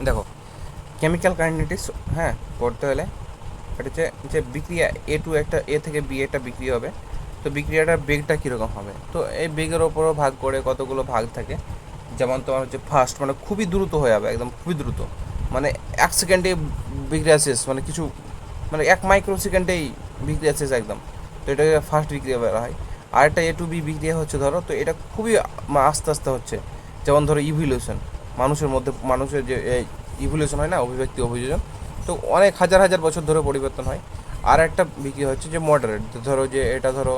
দেখো, chemical kinetics হ্যাঁ পড়তে হলে এটা হচ্ছে যে বিক্রিয়া এ থেকে বি একটা বিক্রিয়া হবে। তো বিক্রিয়াটার বেগটা কীরকম হবে, তো এই বেগের ওপরও ভাগ করে কতগুলো ভাগ থাকে। যেমন তোমার হচ্ছে ফার্স্ট মানে খুবই দ্রুত হয়ে যাবে, একদম খুবই দ্রুত, মানে 1 সেকেন্ডে বিক্রিয়া শেষ, মানে কিছু মানে 1 মাইক্রো সেকেন্ডেই বিক্রিয়া শেষ একদম। তো এটাকে ফার্স্ট বিক্রিয়া বলা হয়। আরেকটা A to B বিক্রিয়া হচ্ছে ধরো, তো এটা খুবই আস্তে আস্তে হচ্ছে। যেমন ধরো ইভলিউশন, মানুষের যে ইভলিউশন হয় না, অভিব্যক্তি অভিযোজন, তো অনেক হাজার হাজার বছর ধরে পরিবর্তন হয়। আর একটা বিক্রিয়া হচ্ছে যে মডারেট, ধরো যে এটা ধরো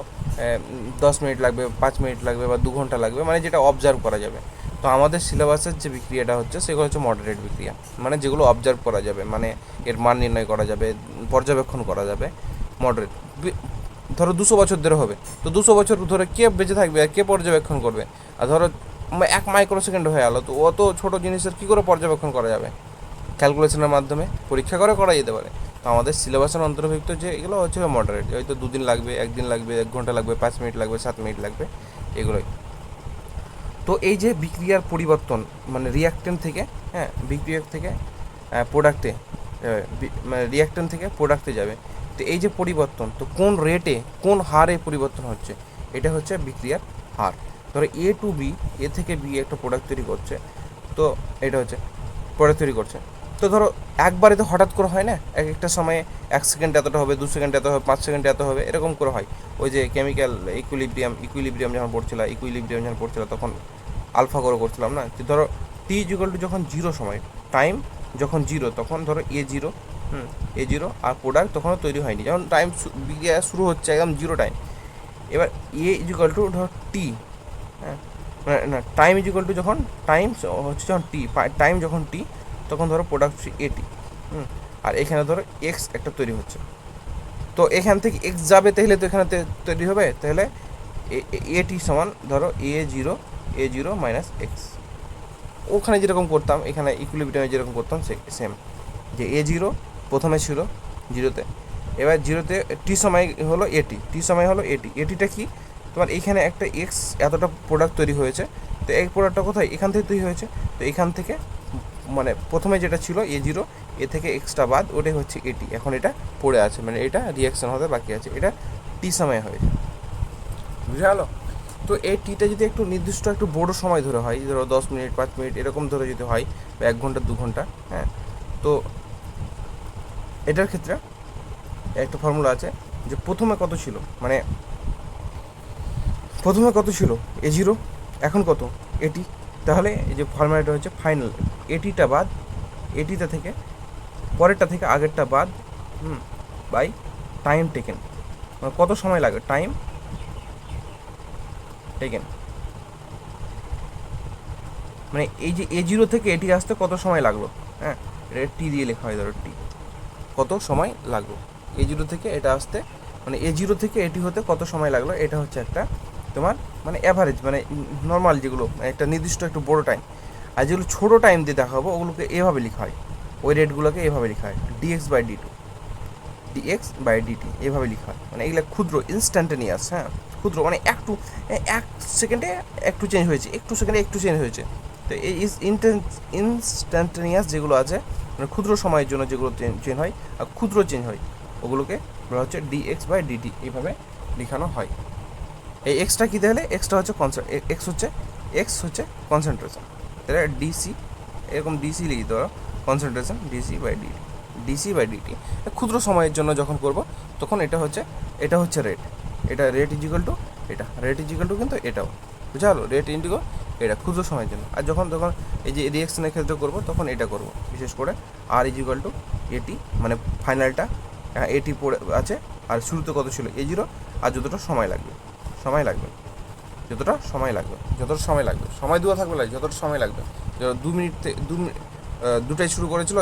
10 মিনিট লাগবে, 5 মিনিট লাগবে বা 2 ঘন্টা লাগবে, মানে যেটা অবজার্ভ করা যাবে। তো আমাদের সিলেবাসের যে বিক্রিয়াটা হচ্ছে সেগুলো হচ্ছে মডারেট বিক্রিয়া, মানে যেগুলো অবজার্ভ করা যাবে, মানে এর মান নির্ণয় করা যাবে, পর্যবেক্ষণ করা যাবে। মডারেট ধরো 200 বছর ধরে হবে, তো 200 বছর ধরে কে বেঁচে থাকবে আর কে পর্যবেক্ষণ করবে? আর ধরো 1 মাইক্রো সেকেন্ড হয়ে গেলো, তো অত ছোটো জিনিসের কী করে পর্যবেক্ষণ করা যাবে? ক্যালকুলেশনের মাধ্যমে পরীক্ষা করে করা যেতে পারে। তো আমাদের সিলেবাসের অন্তর্ভুক্ত যে এগুলো হচ্ছে মডারেট, হয়তো 2 দিন লাগবে, 1 দিন লাগবে, 1 ঘন্টা লাগবে, 5 মিনিট লাগবে, 7 মিনিট লাগবে, এগুলোই। তো এই যে বিক্রিয়ার পরিবর্তন, মানে রিয়াক্টেন্ট থেকে, হ্যাঁ বিক্রিয়ক থেকে প্রোডাক্টে, মানে রিয়াক্টেন্ট থেকে প্রোডাক্টে যাবে। তো এই যে পরিবর্তন, তো কোন রেটে কোন হারে পরিবর্তন হচ্ছে, এটা হচ্ছে বিক্রিয়ার হার। ধরো A to B, এ থেকে বি একটা প্রোডাক্ট তৈরি করছে, তো এটা হচ্ছে প্রোডাক্ট তৈরি করছে। তো ধরো একবারে তো হঠাৎ করে হয় না, এক একটা সময়ে 1 সেকেন্ড এতটা হবে, 2 সেকেন্ড এত হবে, 5 সেকেন্ড এত হবে, এরকম করে হয়। ওই যে কেমিক্যাল ইকুইলিব্রিয়াম যখন পড়ছিল তখন আলফা করে করছিলাম না, যে ধরো T=, যখন জিরো সময়, টাইম যখন জিরো, তখন ধরো A0, A0, আর প্রোডাক্ট তখনও তৈরি হয়নি, যেমন টাইম বিক্রিয়া শুরু হচ্ছে একদম জিরো টাইম। এবার A=, ধরো টি, হ্যাঁ না, টাইম যখন টাইম হচ্ছে যখন টি, টাইম যখন টি, তখন ধরো প্রোডাক্ট হচ্ছে এটি। আর এখানে ধরো এক্স একটা তৈরি হচ্ছে, তো এখান থেকে এক্স যাবে, তাহলে তো এখানে তৈরি হবে, তাহলে এটি সমান ধরো A0 মাইনাস এক্স। ওখানে যেরকম করতাম, এখানে ইকুইলিব্রিয়ামে যেরকম করতাম সেম, যে A0 প্রথমে ছিল জিরোতে, এবার জিরোতে টি সময় হলো এটিটা কি, তোমার এইখানে একটা এক্স এতটা প্রোডাক্ট তৈরি হয়েছে, তো এই প্রোডাক্টটা কোথায়, এখান থেকে তৈরি হয়েছে। তো এখান থেকে মানে প্রথমে যেটা ছিল A0, এ থেকে এক্সটা বাদ, ওটাই হচ্ছে এটি, এখন এটা পড়ে আছে, মানে এটা রিয়াকশন হতে বাকি আছে, এটা টি সময় হয়েছে। বুঝা গেলো? তো এই টিটা যদি একটু নির্দিষ্ট একটু বড়ো সময় ধরে হয়, ধরো 10 মিনিট, 5 মিনিট এরকম ধরে যদি হয়, বা 1 ঘন্টা 2 ঘন্টা, হ্যাঁ, তো এটার ক্ষেত্রে একটা ফর্মুলা আছে, যে প্রথমে কত ছিল, মানে প্রথমে কত ছিল A0, এখন কত এটি, তাহলে এই যে ফর্মুলাটা হচ্ছে ফাইনাল, এটিটা বাদ, এটিটা থেকে পরেরটা থেকে আগেরটা বাদ, বাই টাইম টেকেন, মানে কত সময় লাগে, টাইম টেকেন, মানে এই যে A0 থেকে এটি আসতে কত সময় লাগলো, হ্যাঁ, এটা টি দিয়ে লেখা হয়, ধরো টি, কত সময় লাগলো A0 থেকে এটা আসতে, মানে A0 থেকে এটি হতে কত সময় লাগলো, এটা হচ্ছে একটা তোমার মানে অ্যাভারেজ, মানে নর্মাল যেগুলো, মানে একটা নির্দিষ্ট একটু বড়ো টাইম। আর যেগুলো ছোটো টাইম দিয়ে দেখাবো ওগুলোকে এভাবে লেখা হয়, ওই রেটগুলোকে এভাবে লেখা হয় dx/dt, এভাবে লেখা হয়, মানে এগুলো ক্ষুদ্র ইনস্ট্যান্টেনিয়াস, হ্যাঁ ক্ষুদ্র, মানে একটু 1 সেকেন্ডে একটু চেঞ্জ হয়েছে, একটু সেকেন্ডে একটু চেঞ্জ হয়েছে। তো এই ইনস্ট্যান্টেনিয়াস যেগুলো আছে, মানে ক্ষুদ্র সময়ের জন্য যেগুলো চেঞ্জ হয় আর ক্ষুদ্র চেঞ্জ হয়, ওগুলোকে বলা হচ্ছে dx/dt, এইভাবে লেখানো হয়। এই এক্সটা কী, তাহলে এক্সটা হচ্ছে এক্স হচ্ছে কনসেন্ট্রেশন, তাহলে ডিসি, এরকম ডিসি লিখি ধরো, কনসেন্ট্রেশন ডিসি/ডিটি। ক্ষুদ্র সময়ের জন্য যখন করব তখন এটা হচ্ছে রেট, এটা রেট ইজিক্যাল টু কিন্তু এটাও, বুঝা গেলো, রেট ইন্টিগো এটা ক্ষুদ্র সময়ের জন্য। আর যখন এই যে রিয়াকশনের ক্ষেত্রে করব তখন এটা করব, বিশেষ করে R=, এটি মানে ফাইনালটা এটি পড়ে আছে, আর শুরুতে কত ছিল A0, আর যতটা সময় লাগবে সময় দেওয়া থাকবে, যতটা সময় লাগবে, 2 মিনিট, 2টায় শুরু করেছিল,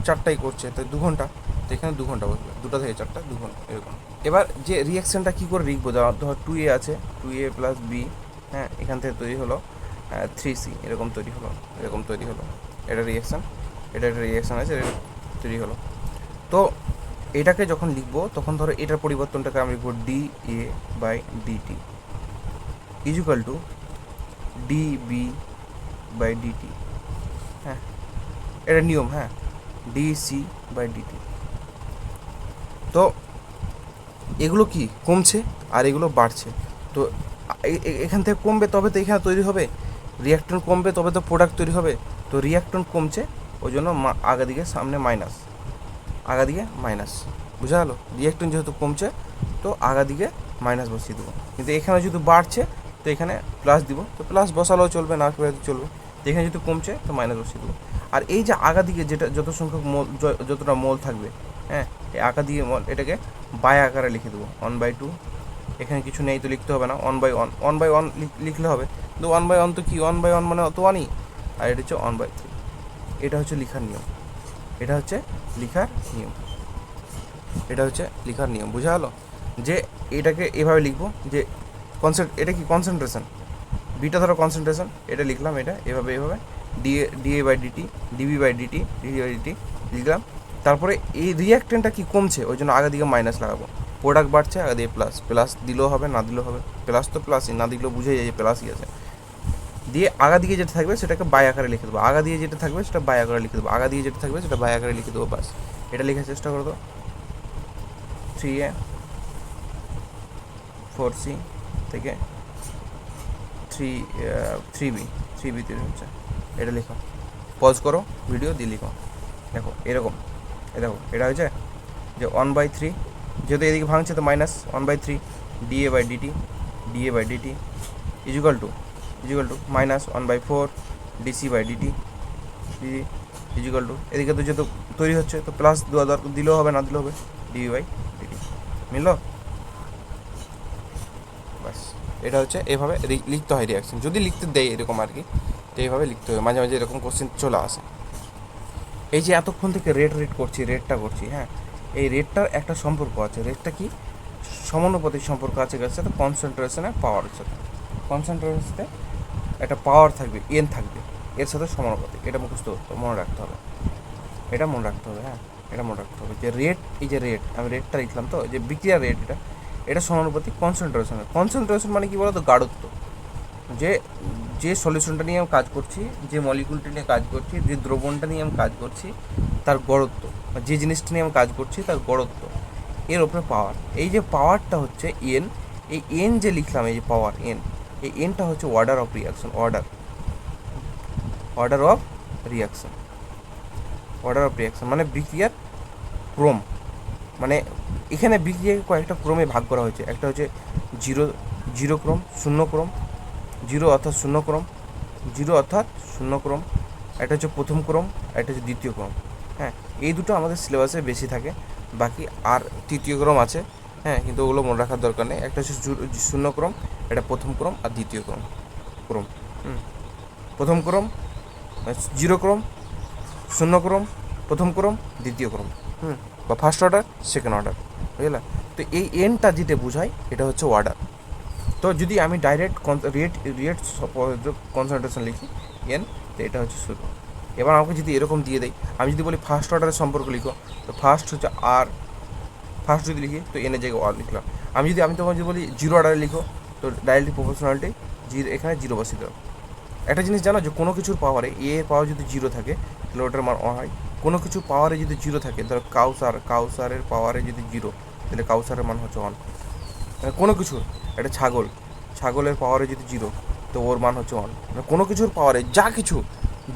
4টায় করছে, তাই 2 ঘন্টা, তো এখানে 2 ঘন্টা বসবে, 2টা থেকে 4টা 2 ঘন্টা এরকম। এবার যে রিয়াকশানটা কী করে লিখবো, ধর 2A আছে, 2A + B, হ্যাঁ, এখান থেকে তৈরি হলো 3C, এরকম তৈরি হলো, এটা রিয়াকশান, এটা একটা রিয়াকশান আছে, এটা তৈরি হলো। তো এটাকে যখন লিখবো তখন ধরো এটার পরিবর্তনটাকে আমি লিখবো dA/dt = dB/dt, হ্যাঁ, এটা নিয়ম, হ্যাঁ, ডিসি বাই ডিটি। তো এগুলো কি কমছে আর এগুলো বাড়ছে, তো এখান থেকে কমবে তবে তো এখানে তৈরি হবে, রিয়াক্টন কমবে তবে তো প্রোডাক্ট তৈরি হবে। তো রিয়াক্টন কমছে, ওই জন্য আগা দিকে সামনে মাইনাস, আগা দিকে মাইনাস, বুঝা গেলো? রিয়াক্টন যেহেতু কমছে তো আগা দিকে মাইনাস বসিয়ে দেবো, কিন্তু এখানে যেহেতু বাড়ছে তো এখানে প্লাস দিব, তো প্লাস বসালেও চলবে, না চলবে। তো এখানে যেহেতু কমছে তো মাইনাস বসিয়ে দেবো। আর এই যে আগা দিকে যেটা যত সংখ্যক মোল, যতটা মোল থাকবে, হ্যাঁ, এই আগা দিয়ে মোল এটাকে বাই আকারে লিখে দেবো 1/2। এখানে কিছু নেই তো লিখতে হবে না, 1/1, 1/1 লিখলে হবে। কিন্তু 1/1 তো কি, 1/1 মানে অত 1ই, আর এটা হচ্ছে 1/3। এটা হচ্ছে লিখার নিয়ম, এটা হচ্ছে লিখার নিয়ম, এটা হচ্ছে লিখার নিয়ম, বোঝা গেলো? যে এটাকে এভাবে লিখবো যে এটা কি কনসেন্ট্রেশন, বিটা ধরো কনসেন্ট্রেশন, এটা লিখলাম, এটা এভাবে এভাবে DA by DT, DB by DT, DD by DT লিখলাম। তারপরে এই রিয়াক্টেন্টটা কি কমছে, ওই জন্য আগে দিকে মাইনাস লাগাবো, প্রোডাক্ট বাড়ছে আগে দিয়ে প্লাস, প্লাস দিলেও হবে না দিলেও হবে, প্লাস তো প্লাসই, না দিলেও বুঝে যায় যে প্লাসই আছে। দিয়ে আগা দিকে যেটা থাকবে সেটাকে বাই আকারে লিখে দেবো, আগা দিয়ে যেটা থাকবে সেটা বাই আকারে লিখে দেবো, আগা দিয়ে যেটা থাকবে সেটা বাই আকারে লিখে দেবো, বাস। এটা লেখার চেষ্টা করে দাও। 3A 4C থেকে 3B তৈরি হচ্ছে, এটা লিখো, পজ করো ভিডিও দিয়ে লিখো। দেখো এরকম, দেখো এটা হয়েছে যে 1/3, যেহেতু এদিকে ভাঙছে তো minus 1/3 DA by DT, DA by DT equal to minus 1/4 DC by DT, DD equal to, এদিকে তো যেহেতু তৈরি হচ্ছে তো প্লাস দিলেও হবে না দিলেও হবে, ডিবি বাই ডিটি, মিললো? বাস, এটা হচ্ছে এভাবে লিখতে হয় রিয়াকশন, যদি লিখতে দেয় এরকম আর কি, তো এইভাবে লিখতে হবে, মাঝে মাঝে এরকম কোশ্চেন চলে আসে। এই যে এতক্ষণ থেকে রেট করছি, রেটটা করছি, হ্যাঁ, এই রেটটার একটা সম্পর্ক আছে, রেটটা কি সমানুপাতিক সম্পর্ক আছে কার সাথে, কনসেন্ট্রেশনের পাওয়ারের সাথে। কনসেন্ট্রেশনের সাথে একটা পাওয়ার থাকবে, এন থাকবে, এর সাথে সমানুপাতিক, এটা মুখস্থ মনে রাখতে হবে, এটা মনে রাখতে হবে, হ্যাঁ, এটা মনে রাখতে হবে যে রেট, এই যে রেট আমি রেটটা লিখলাম, তো যে বিক্রিয়ার রেট এটা সমানুপাতিক কনসেন্ট্রেশনের। কনসেন্ট্রেশন মানে কি বলতো, গাঢ়ত্ব, যে যে সলিউশনটা নিয়ে আমি কাজ করছি, যে মলিকুলটা নিয়ে কাজ করছি, যে দ্রবণটা নিয়ে আমি কাজ করছি তার গড়ত্ব, যে জিনিসটা নিয়ে আমি কাজ করছি তার গড়ত্ব, এর ওপরে পাওয়ার। এই যে পাওয়ারটা হচ্ছে এন, এই এন যে লিখলাম, এই যে পাওয়ার এন, এই এনটা হচ্ছে order of reaction, order of reaction, order of reaction মানে বিক্রিয়ার ক্রম। মানে এখানে বিক্রিয়াকে কয়েকটা ক্রমে ভাগ করা হয়েছে, একটা হচ্ছে জিরো ক্রম, শূন্য ক্রম, জিরো অর্থাৎ শূন্য ক্রম, জিরো অর্থাৎ শূন্য ক্রম, একটা হচ্ছে প্রথম ক্রম, একটা হচ্ছে দ্বিতীয় ক্রম, হ্যাঁ, এই দুটো আমাদের সিলেবাসে বেশি থাকে, বাকি আর তৃতীয় ক্রম আছে, হ্যাঁ, কিন্তু ওগুলো মনে রাখার দরকার নেই। একটা হচ্ছে শূন্য ক্রম, এটা প্রথম ক্রম আর দ্বিতীয় ক্রম, প্রথম ক্রম, জিরো ক্রম, শূন্য ক্রম, প্রথম ক্রম, দ্বিতীয় ক্রম, বা ফার্স্ট অর্ডার সেকেন্ড অর্ডার, বুঝলা? তো এই এনটা যেটা বোঝায় এটা হচ্ছে অর্ডার। তো যদি আমি ডাইরেক্ট রেট কনসেন্ট্রেশন লিখি এন, তো এটা হচ্ছে শুরু। এবার আমাকে যদি এরকম দিয়ে দেয়, আমি যদি বলি ফার্স্ট অর্ডারের সম্পর্ক লিখো, তো ফার্স্ট হচ্ছে আর, ফার্স্ট যদি লিখি তো এনের জায়গায় আর লিখলাম। আমি তখন যদি বলি জিরো অর্ডারে লিখো, তো ডাইরেক্টলি প্রপোর্শনালিটি এখানে জিরো বসিয়ে দাও। একটা জিনিস জানো যে কোনো কিছুর পাওয়ারে এ এর পাওয়ার যদি জিরো থাকে তাহলে ওটার মান হয়, কোনো কিছু পাওয়ারে যদি জিরো থাকে, ধরো কাউসারের পাওয়ারে যদি জিরো, তাহলে কাউসারের মান হচ্ছে 1। মানে কোনো কিছুর, একটা ছাগলের পাওয়ারে যদি জিরো তো ওর মান হচ্ছে 1। মানে কোনো কিছুর পাওয়ারে যা কিছু,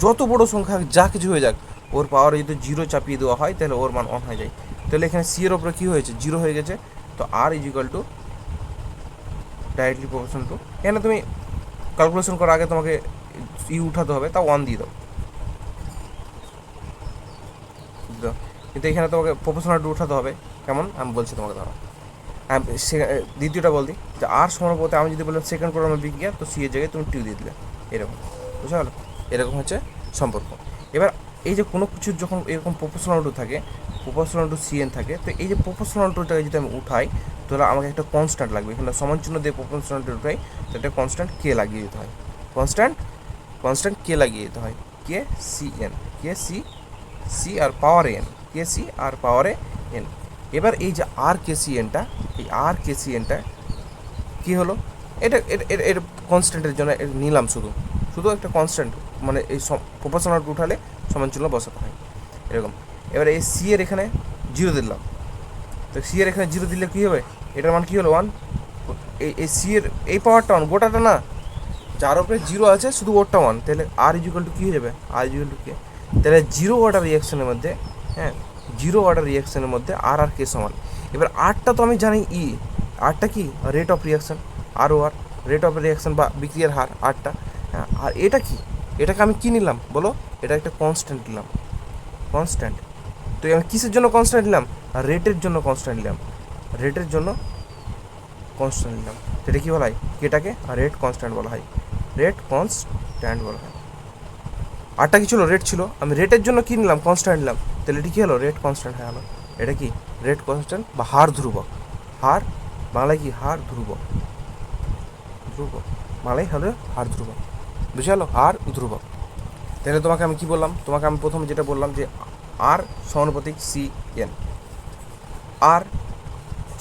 যত বড় সংখ্যা যা কিছু হয়ে যাক, ওর পাওয়ারে যদি জিরো চাপিয়ে দেওয়া হয় তাহলে ওর মান 1 হয়ে যায়। তাহলে এখানে সি এর ওপরে কী হয়েছে, জিরো হয়ে গেছে, তো R is equal to directly proportion to, এখানে তুমি ক্যালকুলেশন করার আগে তোমাকে উঠাতে হবে, তা 1 দিয়ে দাও, কিন্তু এখানে তোমাকে প্রপোর্শনাল টু উঠাতে হবে, কেমন আমি বলছি তোমাকে। ধরো দ্বিতীয়টা বলছি যে আর সমানুপাতে আমি যদি বললাম সেকেন্ড ক্রমের বিক্রিয়া, তো সি এর জায়গায় তুমি টিউ দিয়ে দিলে, এরকম, বুঝা গেলো? এরকম হচ্ছে সম্পর্ক। এবার এই যে কোনো কিছুর যখন এরকম প্রপোর্শনাল টু থাকে, প্রপোর্শনাল টু সিএন থাকে, তো এই যে প্রপোর্শনাল টুটাকে যদি আমি উঠাই তাহলে আমাকে একটা কনস্ট্যান্ট লাগবে, এখানে সমান চিহ্ন দিয়ে প্রপোর্শনাল টু উঠাই, তো একটা কনস্ট্যান্ট কে লাগিয়ে দিতে হয়, কনস্ট্যান্ট কে লাগিয়ে দিতে হয়, কে সি এন, কে সি আর পাওয়ারে এন, কে সি আর পাওয়ারে এন। এবার এই যে আর কে সি এনটা, এই আর কে সি এনটা কী হলো, এটা কনস্ট্যান্টের জন্য নিলাম, শুধু একটা কনস্ট্যান্ট, মানে এই প্রপোর্শনাল উঠালে সমান চিহ্ন বসাতে হয় এরকম। এবার এই সি এর এখানে জিরো দিলাম, তো সি এর এখানে জিরো দিলে কী হবে, এটার মান কী হলো 1। এই সি এর এই পাওয়ারটা 1, গোটাটা না, যার উপরে জিরো আছে শুধু ওরটা 1, তাহলে আর ইকুয়াল টু কী হয়ে যাবে, আর ইকুয়াল টু কে। তাহলে জিরো অর্ডার রিয়াকশনের মধ্যে, হ্যাঁ, জিরো অর্ডার রিয়াকশনের মধ্যে আর কে সমান। এবার আরটা তো আমি জানি ই, আরটা কি রেট অফ রিয়াকশন, আর ও আর রেট অফ রিয়াকশন বা বিক্রিয়ার হার আরটা। হ্যাঁ, আর এটা কি, এটাকে আমি কী নিলাম বলো, এটা একটা কনস্ট্যান্ট নিলাম, কনস্ট্যান্ট। তো আমি কিসের জন্য কনস্ট্যান্ট নিলাম, রেটের জন্য কনস্ট্যান্ট নিলাম, রেটের জন্য কনস্ট্যান্ট নিলাম। সেটা কী বলা হয়, এটাকে রেট কনস্ট্যান্ট বলা হয়, রেট কনস্ট্যান্ট বলা হয়। আরটা কি ছিল, রেট ছিল, আমি রেটের জন্য কী নিলাম, কনস্ট্যান্ট নিলাম, তাহলে এটা কী হলো, রেট কনস্ট্যান্ট হয়ে গেলো। এটা কি রেট কনস্ট্যান্ট বা হার ধ্রুবক, হার বাংলায় কি, হার ধ্রুবক, ধ্রুবক বাংলায় হলো হার ধ্রুবক, বুঝে গেলো, হার ধ্রুবক। তাহলে তোমাকে আমি কি বললাম, তোমাকে আমি প্রথমে যেটা বললাম যে আর সমানুপাতিক সি এন, আর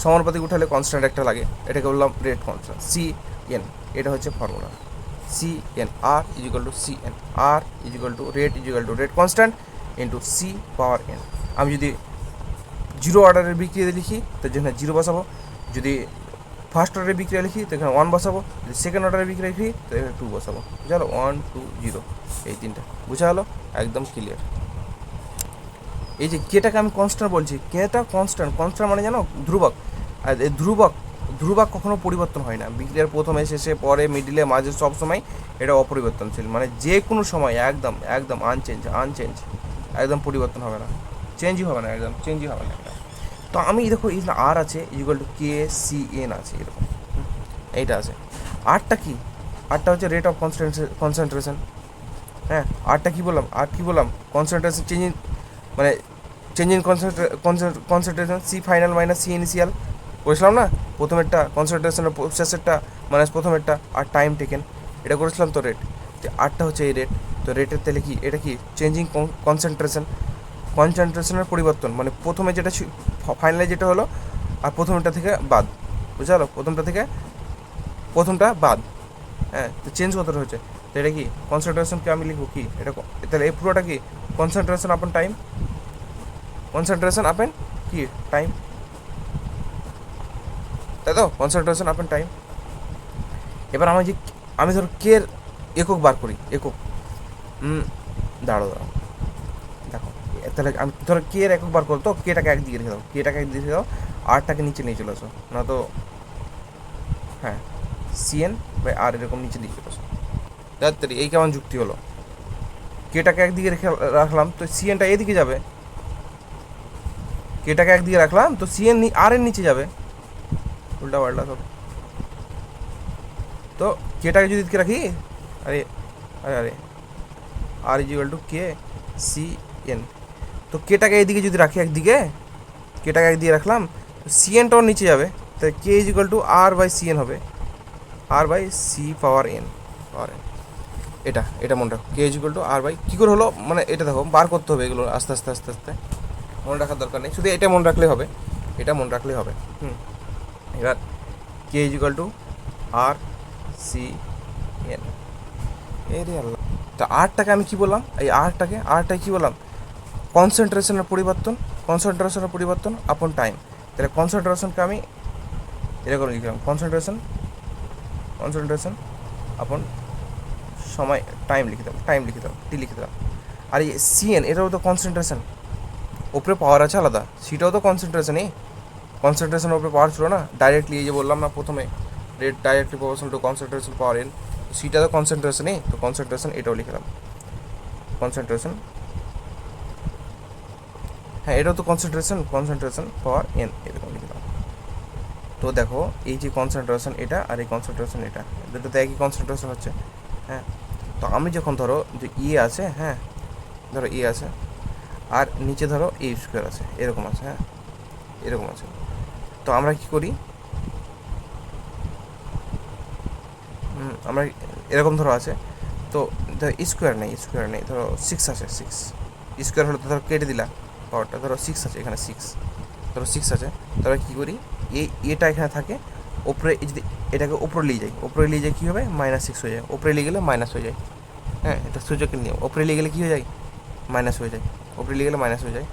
সমানুপাতিক উঠালে কনস্ট্যান্ট একটা লাগে, এটাকে বললাম রেট কনস্ট্যান্ট সি এন। এটা হচ্ছে formula, C N, R is equal to C N, R is equal to rate constant into C power N. আমি যদি জিরো অর্ডারের বিক্রিয়া লিখি তো যেখানে জিরো বসাবো, যদি ফার্স্ট অর্ডারের বিক্রিয়া লিখি তো এখানে 1 বসাবো, যদি সেকেন্ড অর্ডারের বিক্রিয়া লিখি তো এখানে 2 বসাবো। বুঝা গেলো, 1 2 0, এই তিনটা বুঝা গেলো, একদম ক্লিয়ার। এই যে কেটাকে আমি কনস্ট্যান্ট বলছি, কেটা কনস্ট্যান্ট, কনস্ট্যান্ট মানে জানো ধ্রুবক। আর এই ধ্রুবক, ধ্রুবক কখনো পরিবর্তন হয় না, বিক্রিয়ার প্রথমে শেষে পরে মিডিলে মাঝে সব সময় এটা অপরিবর্তনশীল, মানে যে কোনো সময় একদম একদম আনচেঞ্জ, একদম পরিবর্তন হবে না, চেঞ্জই হবে না, একদম চেঞ্জই হবে না এটা। তো আমি দেখো এই আর আছে equal to K C N আছে এরকম, এইটা আছে। আরটা কি, আরটা হচ্ছে রেট অফ কনসেন্ট্রেশন। হ্যাঁ, আরটা কী বললাম, আর কী বললাম, কনসেন্ট্রেশন চেঞ্জিং, মানে changing concentration C final minus C initial করেছিলাম না, প্রথমেরটা কনসেন্ট্রেশনের শেষেরটা মাইনাস প্রথমেরটা, আর টাইম টেকেন, এটা করেছিলাম তো রেট। তো আরটা হচ্ছে এই রেট, তো রেটের তাহলে কি, এটা কি চেঞ্জিং কনসেন্ট্রেশনের পরিবর্তন, মানে প্রথমে যেটা ফাইনালে যেটা হলো আর প্রথমটা থেকে বাদ, বুঝা গেলো, প্রথমটা বাদ। হ্যাঁ, তো চেঞ্জ কতটা হচ্ছে, তো এটা কি কনসেন্ট্রেশনকে আমি লিখবো কি, এটা তাহলে এই পুরোটা কি কনসেন্ট্রেশন আপন টাইম, কনসেন্ট্রেশন আপেন কি টাইম, তাই তো, কনসেন্ট্রেশন আপেন টাইম। এবার আমি ধরো কে এর একক বার করি, একক, দাঁড়াও দেখো, তাহলে আমি ধরো কে এর একক বার করো, তো কেটাকে একদিকে রেখে দাও, কেটাকে একদিকে রেখে দাও, আরটাকে নিচে নিয়ে চলে আসো না তো, হ্যাঁ, সিএন বাই আর এরকম নিচে দিয়ে চলে আসো। তাড়াতাড়ি, এই কেমন যুক্তি হলো, কেটাকে একদিকে রেখে রাখলাম তো সিএনটা এদিকে যাবে, কেটাকে একদিকে রাখলাম তো সিএন আর এর নিচে যাবে, উল্টা পাল্টা সব। তো কেটাকে যদি এদিকে রাখি, আরে আরে আরে R equal to K C N, তো কেটাকে এইদিকে যদি রাখি একদিকে, কেটাকে একদিকে রাখলাম তো সিএনটাও নিচে যাবে, তো K is equal to R by CN হবে, R by C power N, এটা মনে রাখো, K is equal to R by, কী করে হলো, মানে এটা দেখো বার করতে হবে এগুলো আস্তে আস্তে আস্তে আস্তে, মনে রাখার দরকার নেই, শুধু এটা মনে রাখলেই হবে, এটা মনে রাখলেই হবে। এবার K is equal to R C N, এরে আল্লাহ। তো আরটাকে আমি কী বললাম, এই আরটাকে কী বললাম, কনসেন্ট্রেশনের পরিবর্তন আপন টাইম। তাহলে কনসেন্ট্রেশনকে আমি এরকম লিখলাম, কনসেন্ট্রেশন আপন সময়, টাইম লিখে দিলাম, টি লিখে দিলাম। আর এই সিএন এটাও তো কনসেন্ট্রেশন, ওপরে পাওয়ার আছে আলাদা, সেটাও তো কনসেন্ট্রেশনই, কনসেন্ট্রেশনের উপরে পাওয়ার ছিল না ডাইরেক্টলি, এই যে বললাম না প্রথমে, rate directly proportional to concentration power N, সিটা তো কনসেন্ট্রেশনই, তো কনসেন্ট্রেশন এটাও লিখলাম, কনসেন্ট্রেশন, হ্যাঁ এটাও তো কনসেন্ট্রেশন পাওয়ার এন, এরকম লিখলাম। তো দেখো এই যে কনসেন্ট্রেশন এটা আর এই কনসেন্ট্রেশন এটা, দুটোতে একই কনসেন্ট্রেশন হচ্ছে। হ্যাঁ, তো আমি যখন ধরো যে আছে, হ্যাঁ ধরো আছে, আর নিচে ধরো এ স্কোয়ার আছে, এরকম আছে, হ্যাঁ এরকম আছে, তো আমরা কি করি, আমরা এরকম ধরো আছে, তো ধরো স্কোয়ার নেই, ধরো 6 আছে, 6 স্কোয়ার হলে তো ধরো কেটে দিলা পাওয়ারটা, ধরো 6 আছে এখানে, 6 আছে, তাহলে কী করি, এটা এখানে থাকে, ওপরে যদি এটাকে ওপরে নিয়ে যাই কী হবে, -6 হয়ে যায়, ওপরে নিয়ে গেলে মাইনাস হয়ে যায়। হ্যাঁ, এটা সূচকের নিয়ম, ওপরে নিয়ে গেলে কী হয়ে যায়, মাইনাস হয়ে যায়, ওপরে লিখে গেলে মাইনাস হয়ে যায়।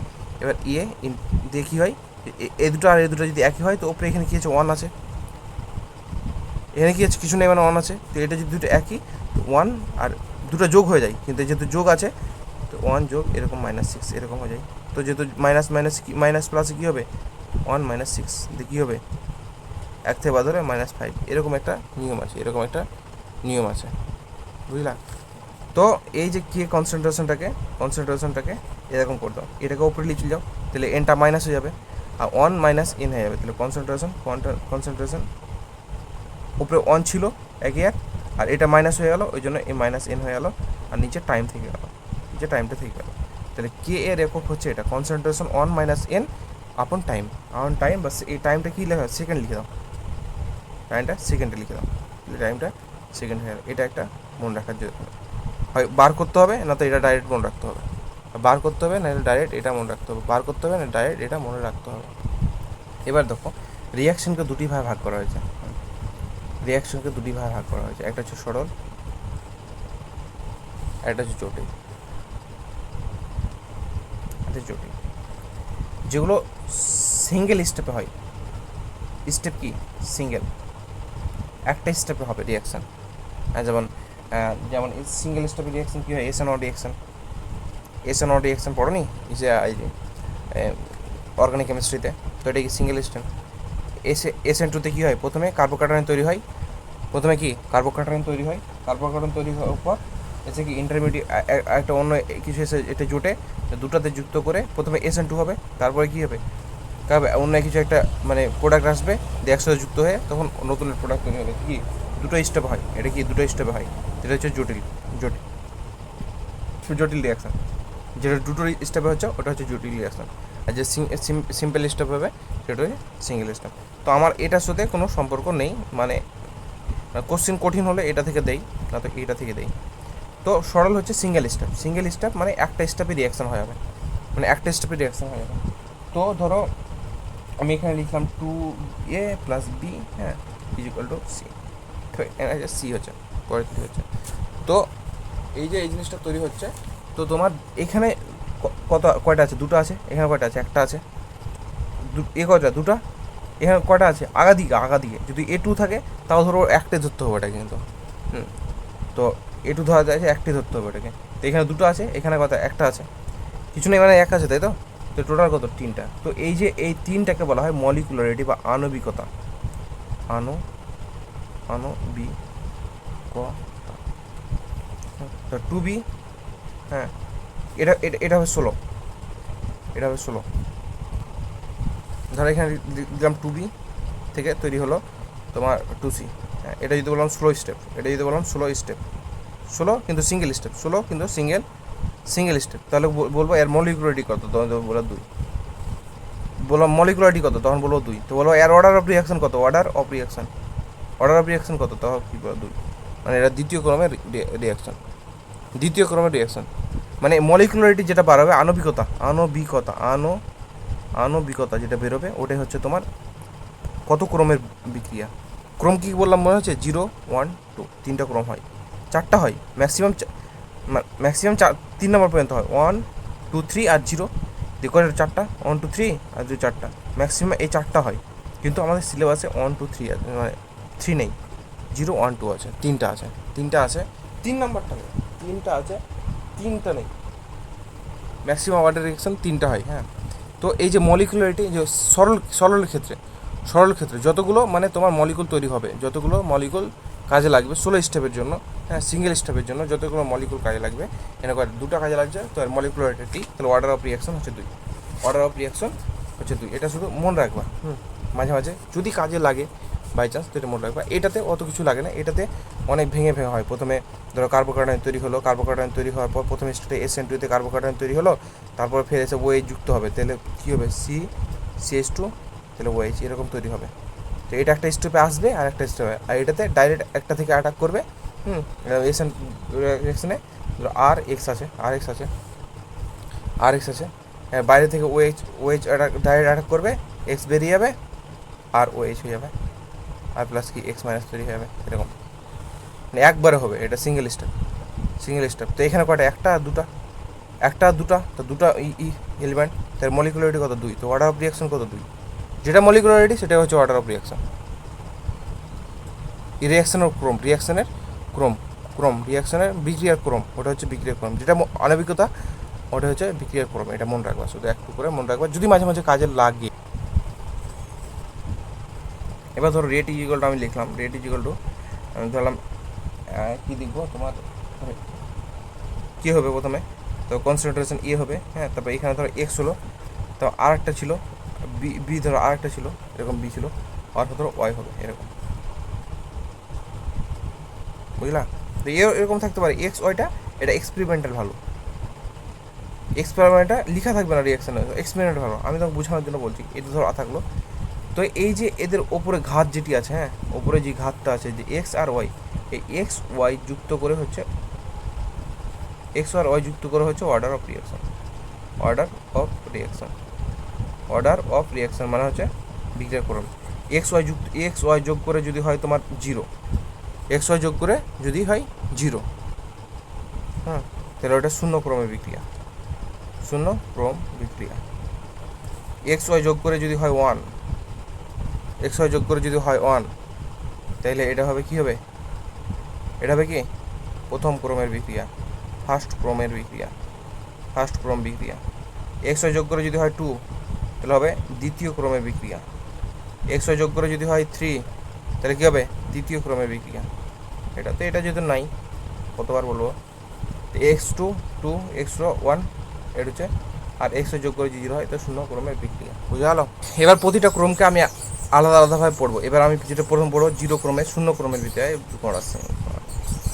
এবার ইয়ে দিয়ে কী হয়, এ দুটো আর এ দুটো যদি একই হয় তো ওপরে এখানে কী আছে, ওয়ান আছে, এখানে কী আছে, কিছু নেই মানে ওয়ান আছে। তো এটা যদি দুটো একই, তো ওয়ান আর দুটো যোগ হয়ে যায়, কিন্তু যেহেতু যোগ আছে তো ওয়ান যোগ এরকম -6 এরকম হয়ে যায়। তো যেহেতু মাইনাস মাইনাস মাইনাস প্লাসে কী হবে, 1 -6 দিয়ে কী হবে, এক থেকে বাদ হলে -5, এরকম একটা নিয়ম আছে, এরকম একটা নিয়ম আছে, বুঝলা? তো এই যে কে কনসেন্ট্রেশনটাকে এরকম করে দাও, এটাকে উপরে লিখে যাও, তাহলে এনটা মাইনাস হয়ে যাবে, আর 1 - n হয়ে যাবে। তাহলে কনসেন্ট্রেশন উপরে 1 ছিল একই এক, আর এটা মাইনাস হয়ে গেল, ওই জন্য এই -n হয়ে গেল, আর নিচে টাইম থেকে গেল, নিচে টাইমটা থেকে গেল। তাহলে কে এর একক হচ্ছে এটা, কনসেন্ট্রেশন 1 - n আপন টাইম, বাস এই টাইমটা কী লেখা, সেকেন্ড লিখে দাও, টাইমটা সেকেন্ডে লিখে দাও, টাইমটা সেকেন্ড হয়ে গেল। এটা একটা মনে রাখার জন্য হয়, বার করতে হবে না তো এটা ডাইরেক্ট মনে রাখতে হবে, বার করতে হবে না ডাইরেক্ট এটা মনে রাখতে হবে, বার করতে হবে না ডাইরেক্ট এটা মনে রাখতে হবে। এবার দেখো রিয়াকশনকে দুটি ভাগে ভাগ করা হয়েছে, একটা হচ্ছে সরল, একটা হচ্ছে জটিল। যেগুলো সিঙ্গেল স্টেপে হয়, স্টেপ কি সিঙ্গেল, একটা স্টেপে হবে রিয়াকশান, যেমন সিঙ্গেল স্টেপের রিয়াকশান কী হয়, এসএনও রিয়াকশান পড়ো নি যে অর্গানিক কেমিস্ট্রিতে, তো এটা কি সিঙ্গেল স্টেপ। SN2-তে কী হয়, প্রথমে কার্বোকাটায়ন তৈরি হয়, কার্বোকাটায়ন তৈরি হওয়ার পর এসে কি ইন্টারমিডিয়েট একটা অন্য কিছু এসে এটা জোটে, দুটাতে যুক্ত করে প্রথমে SN2 হবে, তারপরে কী হবে, অন্য কিছু একটা মানে প্রোডাক্ট আসবে, দিয়ে একসাথে যুক্ত হয়ে তখন নতুন প্রোডাক্ট তৈরি হবে, কি দুটো স্টেপ হয়, এটা কি দুটো স্টেপে হয়, এটা হচ্ছে জটিল রিয়াকশান, যেটা দুটো স্টেপে হচ্ছে ওটা হচ্ছে জটিল রিয়াকশান, আর যে সিম্পল স্টেপ হবে সেটা হচ্ছে সিঙ্গেল স্টেপ। তো আমার এটার সাথে কোনো সম্পর্ক নেই, মানে কোশ্চেন কঠিন হলে এটা থেকে দেই, না তো এইটা থেকে দেই। তো সরল হচ্ছে সিঙ্গেল স্টেপ মানে একটা স্টেপে রিয়াকশান হয়ে যাবে, তো ধরো আমি এখানে লিখলাম 2A + B, হ্যাঁ, = C, সি হচ্ছে পরের কী হচ্ছে। তো এই যে এই জিনিসটা তৈরি হচ্ছে, তো তোমার এখানে কয়টা আছে, দুটো আছে, এখানে কয়টা আছে, একটা আছে, কয়টা, দুটো, এখানে কয়টা আছে, আগাদিকে যদি A2 থাকে তাও ধরো একটাই ধরতে হবে ওটাকে, কিন্তু তো A2 ধরা যায়, একটাই ধরতে হবে ওটাকে। তো এখানে দুটো আছে, এখানে কত, একটা আছে, কিছু নেই মানে এক আছে, তাই তো। তো টোটাল কত, 3টা। তো এই যে এই 3টাকে বলা হয় মলিকুলারিটি বা আণবিকতা, আণবিকতা। তো 2B, হ্যাঁ, এটা হবে 16, ধরো এখানে দিলাম 2B থেকে তৈরি হলো তোমার 2C, হ্যাঁ, এটা যদি বললাম স্লো স্টেপ, 16 কিন্তু সিঙ্গেল স্টেপ, তাহলে বলবো এর মলিকুলারিটি কত, তখন বলো 2, বললাম মলিকুলারিটি কত, তখন বলবো 2, তো বলবো এর অর্ডার অফ রিয়াকশন কত, তখন কী বলো 2, মানে এটা দ্বিতীয় ক্রমের রিয়াকশন, মানে মলিকুলারিটি যেটা বার হবে, আণবিকতা যেটা বেরোবে ওটাই হচ্ছে তোমার কত ক্রমের বিক্রিয়া। ক্রম কী বললাম মনে হচ্ছে, 0, 1, 2, 3টা ক্রম হয়, 4টা হয় ম্যাক্সিমাম 3 নম্বর পর্যন্ত হয়, 1, 2, 3 আর 0, দেখো 4টা, 1, 2, 3 আর 2, 4টা, ম্যাক্সিমাম এই 4টা হয়। কিন্তু আমাদের সিলেবাসে 1, 2, 3 আছে, মানে 3 নেই, 0, 1, 2 আছে, 3টা আছে, 3 নম্বরটা নেই, 3টা আছে, 3টা নেই, ম্যাক্সিমাম অর্ডার রিয়াকশন 3টা হয়, হ্যাঁ। তো এই যে মলিকুলারিটি, যে সরল ক্ষেত্রে যতগুলো মানে তোমার মলিকুল তৈরি হবে, যতগুলো মলিকুল কাজে লাগবে 16 স্টেপের জন্য, হ্যাঁ, সিঙ্গেল স্টেপের জন্য যতগুলো মলিকুল কাজে লাগবে, এরকম দুটো কাজে লাগছে, তো এর মলিকুলারিটি, তাহলে অর্ডার অফ রিয়াকশন হচ্ছে 2, এটা শুধু মনে রাখবা, মাঝে মাঝে যদি কাজে লাগে বাই চান্স, তো এটা মনে রাখবা। এটাতে অত কিছু লাগে না, এটাতে অনেক ভেঙে হয়। প্রথমে ধরো কার্বোকাটায়ন তৈরি হওয়ার পর প্রথমে স্টেটে SN2-তে কার্বোকাটায়ন তৈরি হলো, তারপর ফের এসে OH যুক্ত হবে, তাহলে কী হবে, CH2, তাহলে OH এরকম তৈরি হবে। তো এটা একটা স্টেপে আসবে আর একটা স্টেপে, আর এটাতে ডাইরেক্ট একটা থেকে অ্যাটাক করবে, SN রিয়াকশনে RX আছে, বাইরে থেকে OH ডাইরেক্ট অ্যাটাক করবে, X বেরিয়ে যাবে আর OH হয়ে যাবে, আর প্লাস কি X- তৈরি হয়ে যাবে, এরকম মানে একবারে হবে, এটা সিঙ্গেল স্টেপ। তো এখানে কয়টা, একটা দুটা, একটা দুটা, তো দুটা এলিমেন্ট, তার মলিকুলারিটি কত 2, তো অর্ডার অফ রিয়াকশন কত 2। যেটা মলিকুলারিটি সেটা হচ্ছে অর্ডার অফ রিয়াকশন। এই রিয়াকশনের ক্রম, রিয়াকশনের ক্রম, ক্রম রিয়াকশনের বিক্রিয়ার ক্রম, ওটা হচ্ছে বিক্রিয়ার ক্রম। যেটা আণবিকতা ওটা হচ্ছে বিক্রিয়ার ক্রম। এটা মনে রাখবা, শুধু একটু করে মনে রাখবা, যদি মাঝে মাঝে কাজে লাগে। এবার ধরো রেট ইজিক্যাল টু আমি লিখলাম, রেট ইজিক্যাল টু আমি ধরলাম কী লিখবো তোমার কী হবে প্রথমে, তো কনসেন্ট্রেশন এ হবে, হ্যাঁ। তারপর এখানে ধরো এক্স হলো, তো আর একটা ছিল বি ধরো আর একটা ছিল, এরকম বি ছিল, আর ধরো ওয়াই হবে এরকম, বুঝলা। তো এরকম থাকতে পারে এক্স ওয়াইটা, এটা এক্সপেরিমেন্টাল ভালো, এক্সপেরিমেন্টটা লেখা থাকবে না রিয়াকশানে, এক্সপেরিমেন্ট ভালো, আমি তোমাকে বোঝানোর জন্য বলছি। এটা ধরো থাকলো, তো এই যে এদের ওপরে ঘাত যেটি আছে, হ্যাঁ, ওপরে যে ঘাতটা আছে যে এক্স আর ওয়াই, এই এক্স ওয়াই যুক্ত করে হচ্ছে এক্স আর ওয়াই যুক্ত করে হচ্ছে order of reaction, order of reaction, order of reaction মানে হচ্ছে বিক্রিয়ার ক্রম। এক্স ওয়াই যোগ করে যদি হয় তোমার 0, এক্স ওয়াই যোগ করে যদি হয় 0, হ্যাঁ, তাহলে ওটা শূন্য ক্রমের বিক্রিয়া, শূন্য ক্রম বিক্রিয়া। এক্স ওয়াই যোগ করে যদি হয় 1, এক্স ওয়াই যোগ করে যদি হয় 1, তাহলে এটা হবে কি হবে, এটা হবে কি প্রথম ক্রমের বিক্রিয়া, ফার্স্ট ক্রমের বিক্রিয়া, ফার্স্ট ক্রম বিক্রিয়া। এক্স ওয়াই যোগ করে যদি হয় 2, তাহলে হবে দ্বিতীয় ক্রমের বিক্রিয়া। এক্স ওয়াই যোগ করে যদি হয় 3, তাহলে কী হবে তৃতীয় ক্রমের বিক্রিয়া। এটা তো এটা যেহেতু নাই, কতবার বলবো, এক্স টু 2, এক্স 1, এটা হচ্ছে, আর এক্স যোগ করে যদি 0 হয় তো শূন্য ক্রমের বিক্রিয়া, বুঝা গেল। এবার প্রতিটা ক্রমকে আমি আলাদা আলাদাভাবে পড়বো। এবার আমি যেটা প্রথম পড়বো 0 ক্রমে, শূন্য ক্রমের বিক্রিয়া,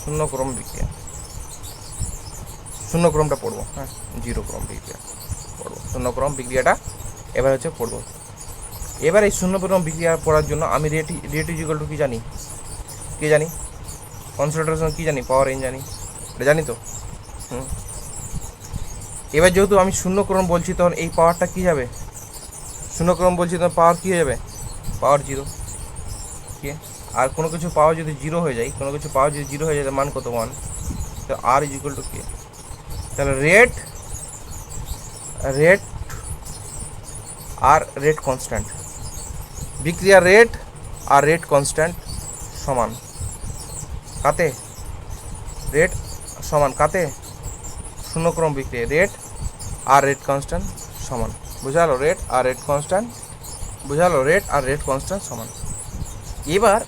শূন্য ক্রম বিক্রিয়া, শূন্য ক্রমটা পড়বো, হ্যাঁ, 0 ক্রম বিক্রিয়া পড়বো, শূন্য ক্রম বিক্রিয়াটা এবার হচ্ছে পড়বো। এবার এই শূন্য ক্রম বিক্রিয়া পড়ার জন্য আমি রেট ইজিক্যাল টু কী জানি, কে জানি, কনসেন্ট্রেশন কী জানি, পাওয়ার এন জানি, এটা জানি তো। এবার যেহেতু আমি শূন্যক্রম বলছি, তখন এই পাওয়ারটা কী যাবে, শূন্যক্রম বলছি তখন পাওয়ার কী হয়ে যাবে, পাওয়ার 0, কি, আর কোনো কিছু পাওয়ার যদি 0 হয়ে যায়, কোনো কিছু পাওয়ার যদি 0 হয়ে যায়, মান কত 1, তো আর ইজ ইকুয়াল টু কে, তাহলে রেট আর রেট কনস্ট্যান্ট, বিক্রিয়া রেট আর রেট কনস্ট্যান্ট সমান কাতে, রেট সমান কাতে, শূন্যক্রম বিক্রিয়া রেট আর রেট কনস্ট্যান্ট সমান, বুঝালো, রেট আর রেট কনস্ট্যান্ট, বুঝালো, রেট আর রেট কনস্ট্যান্ট সমান। এবার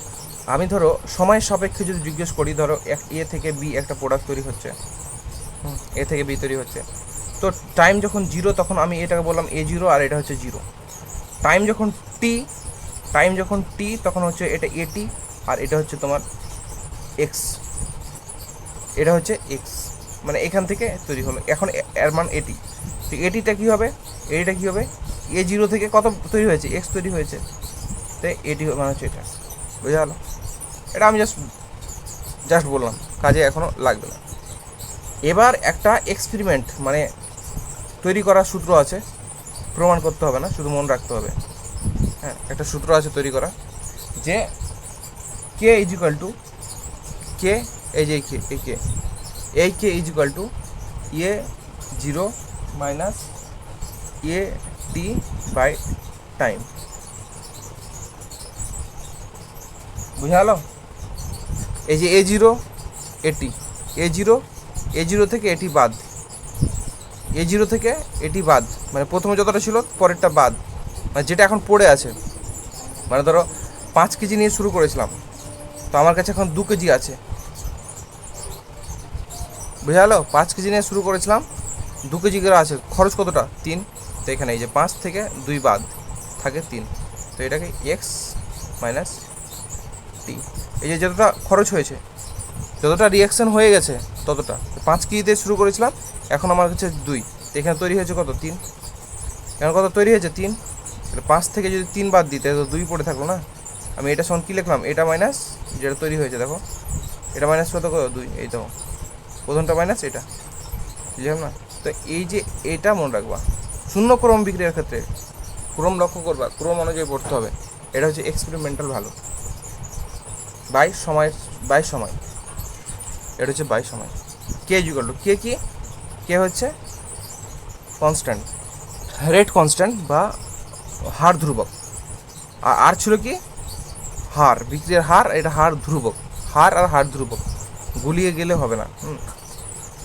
আমি ধরো সময়ের সাপেক্ষে যদি জিজ্ঞেস করি, ধরো এ থেকে বি একটা প্রোডাক্ট তৈরি হচ্ছে, এ থেকে বি তৈরি হচ্ছে, তো টাইম যখন 0 তখন আমি এটাকে বললাম A0 আর এটা হচ্ছে 0। টাইম যখন টি তখন হচ্ছে এটা এটি আর এটা হচ্ছে তোমার এক্স, এটা হচ্ছে এক্স, মানে এখান থেকে তৈরি হলো। এখন এর মান এটি, তো এটিটা কী হবে, এটিটা কী হবে, A0 থেকে কত তৈরি হয়েছে, এক্স তৈরি হয়েছে, তো এটি মানে হচ্ছে এটা, বুঝা গেলো। এটা আমি জাস্ট বললাম, কাজে এখনও লাগবে না। এবার একটা এক্সপেরিমেন্ট মানে তৈরি করার সূত্র আছে, প্রমাণ করতে হবে না, শুধু মনে রাখতে হবে, হ্যাঁ, একটা সূত্র আছে তৈরি করা, যে K is equal to K, এই যে এই K is equal to A0 minus AT by time, বুঝা গেল। এই যে A0 এটি, A0 থেকে এটি বাদ, A0 থেকে এটি বাদ, মানে প্রথমে যতটা ছিল পরেরটা বাদ, মানে যেটা এখন পড়ে আছে, মানে ধরো 5 কেজি নিয়ে শুরু করেছিলাম, তো আমার কাছে এখন 2 কেজি আছে, বুঝা গেলো। 5 কেজি নিয়ে শুরু করেছিলাম, 2 কেজি করে আছে, খরচ কতটা 3, তো এখানে এই যে 5 থেকে 2 বাদ থাকে 3, তো এটাকে এক্স মাইনাস টি, এই যে যতটা খরচ হয়েছে, যতটা রিয়াকশান হয়ে গেছে ততটা, 5 কেজিতে শুরু করেছিলাম, এখন আমার কাছে 2, তো এখানে তৈরি হয়েছে কত 3, এখন কত তৈরি হয়েছে 3, 5 থেকে যদি 3 বাদ দিতে তো 2 পড়ে থাকলো না। আমি এটা সমান কী লিখলাম, এটা মাইনাস যেটা তৈরি হয়েছে, দেখো এটা মাইনাস কত 2, এই দেখো প্রথমটা মাইনাস এটা, বুঝলাম না। তো এই যে এটা মনে রাখবা, শূন্য ক্রম বিক্রিয়ার ক্ষেত্রে ক্রম লক্ষ্য করবা, ক্রম অনুযায়ী পড়তে হবে। এটা হচ্ছে এক্সপেরিমেন্টাল ভ্যালু বাই সময়, এটা হচ্ছে বাই সময়। কে ইকুয়াল টু কে, কি কে হচ্ছে কনস্ট্যান্ট, রেট কনস্ট্যান্ট বা হার ধ্রুবক। আর ছিল কি হার, বিক্রিয়ার হার, এটা হার ধ্রুবক, হার আর হার ধ্রুবক, গুলিয়ে গেলে হবে না।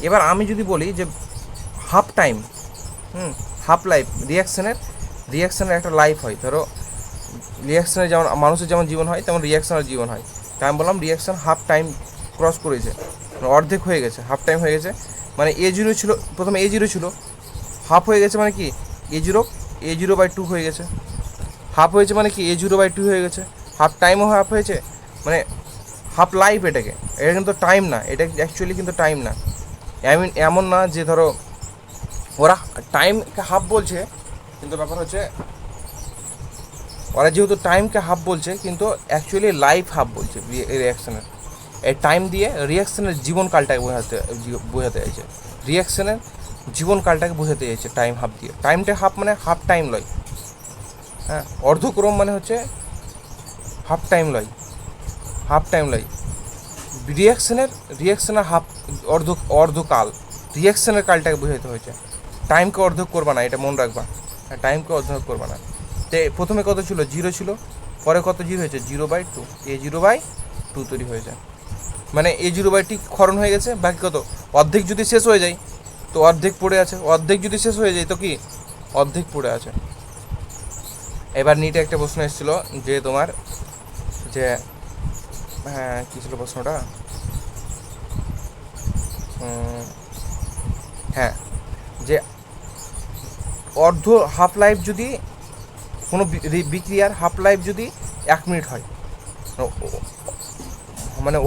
এবার আমি যদি বলি যে হাফ টাইম, হাফ লাইফ রিয়াকশানের একটা লাইফ হয়, ধরো রিয়াকশানের যেমন মানুষের যেমন জীবন হয় তেমন রিয়াকশানের জীবন হয়। তাই আমি বললাম রিয়াকশান হাফ টাইম ক্রস করেছে, মানে অর্ধেক হয়ে গেছে, হাফ টাইম হয়ে গেছে। মানে A0 ছিল প্রথমে, A0 ছিল, হাফ হয়ে গেছে মানে কি A0/2 হয়ে গেছে। হাফ হয়েছে মানে কি A0/2 হয়ে গেছে, হাফ টাইমও হাফ হয়েছে, মানে হাফ লাইফ। এটা কিন্তু টাইম না, এটা অ্যাকচুয়ালি কিন্তু টাইম না। এমন না যে ধরো ওরা টাইমকে হাফ বলছে, কিন্তু ব্যাপার হচ্ছে ওরা যেহেতু টাইমকে হাফ বলছে কিন্তু অ্যাকচুয়ালি লাইফ হাফ বলছে রিয়াকশানের। এই টাইম দিয়ে রিয়াকশানের জীবনকালটাকে বোঝাতে চাইছে, রিয়াকশানের জীবনকালটাকে বোঝাতে চাইছে টাইম হাফ দিয়ে। টাইমটা হাফ মানে হাফ টাইম লয়, হ্যাঁ, অর্ধক্রম মানে হচ্ছে হাফ টাইম লয়, রিয়াকশানের হাফ অর্ধকাল, রিয়াকশানের কালটাকে বোঝাতে হয়েছে। টাইমকে অর্ধক করবা না, এটা মনে রাখবা, হ্যাঁ, টাইমকে অর্ধক করবা না। তো প্রথমে কত ছিল 0 ছিল, পরে কত 0 হয়েছে 0/2, A0/2 তৈরি হয়েছে। মানে A0/2 ক্ষরণ হয়ে গেছে, বাকি কত অর্ধেক যদি শেষ হয়ে যায় তো অর্ধেক পড়ে আছে, অর্ধেক যদি শেষ হয়ে যায় তো কি অর্ধেক পড়ে আছে। এবার নিটে একটা প্রশ্ন এসেছিলো যে তোমার যে হ্যাঁ কী ছিল প্রশ্নটা, হ্যাঁ, যে হাফ লাইফ যদি কোনো বিক্রিয়ার হাফ লাইফ যদি 1 মিনিট হয়, মানে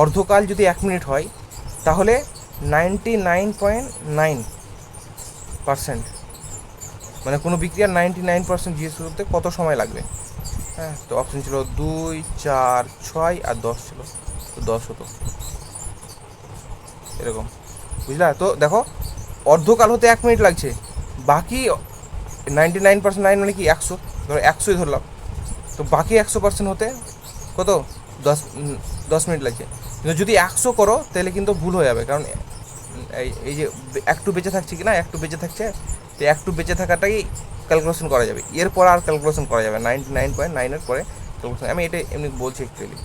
অর্ধকাল যদি 1 মিনিট হয়, তাহলে 99.9%, মানে কোনো বিক্রিয়ার 99% জিজ্ঞেস করতে কত সময় লাগবে। হ্যাঁ, তো অপশন ছিল 2, 4, 6 আর 10 ছিল, তো 10 হতো এরকম, বুঝলা? তো দেখো অর্ধকাল হতে 1 মিনিট লাগছে, বাকি 99% মানে কি 100, ধরো 100ই ধরলাম, তো বাকি 100% হতে কত 10 মিনিট লাগছে। কিন্তু যদি 100 করো তাহলে কিন্তু ভুল হয়ে যাবে, কারণ এই যে একটু বেঁচে থাকছে কি না, একটু বেঁচে থাকছে, তো একটু বেঁচে থাকাটাই ক্যালকুলেশন করা যাবে, এরপর আর ক্যালকুলেশন করা যাবে 99.9 পরে ক্যালকুলেশন। আমি এটা এমনি বলছি, অ্যাকচুয়ালি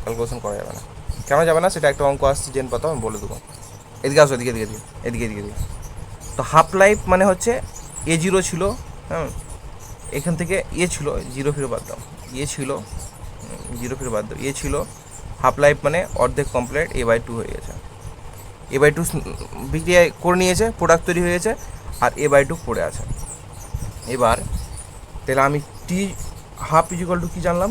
ক্যালকুলেশন করা যাবে না। কেন যাবে না সেটা একটা অঙ্ক আসছে, জেন পাতা আমি বলে দেবো। এদিকে আসো, এদিকে। তো হাফ লাইফ মানে হচ্ছে A0 ছিল, হ্যাঁ, এখান থেকে ছিল 0 ফিরে বাদ দাও, ছিল 0 ফিরে বাদ দাও, ছিল হাফ লাইফ মানে অর্ধেক কমপ্লিট, A/2 হয়ে গেছে। A/2 বিক্রিয়া করে নিয়েছে, প্রোডাক্ট তৈরি হয়ে গেছে, আর A/2 পড়ে আছে। এবার তাহলে আমি T হাফ ইজিক্যাল টু কী জানলাম,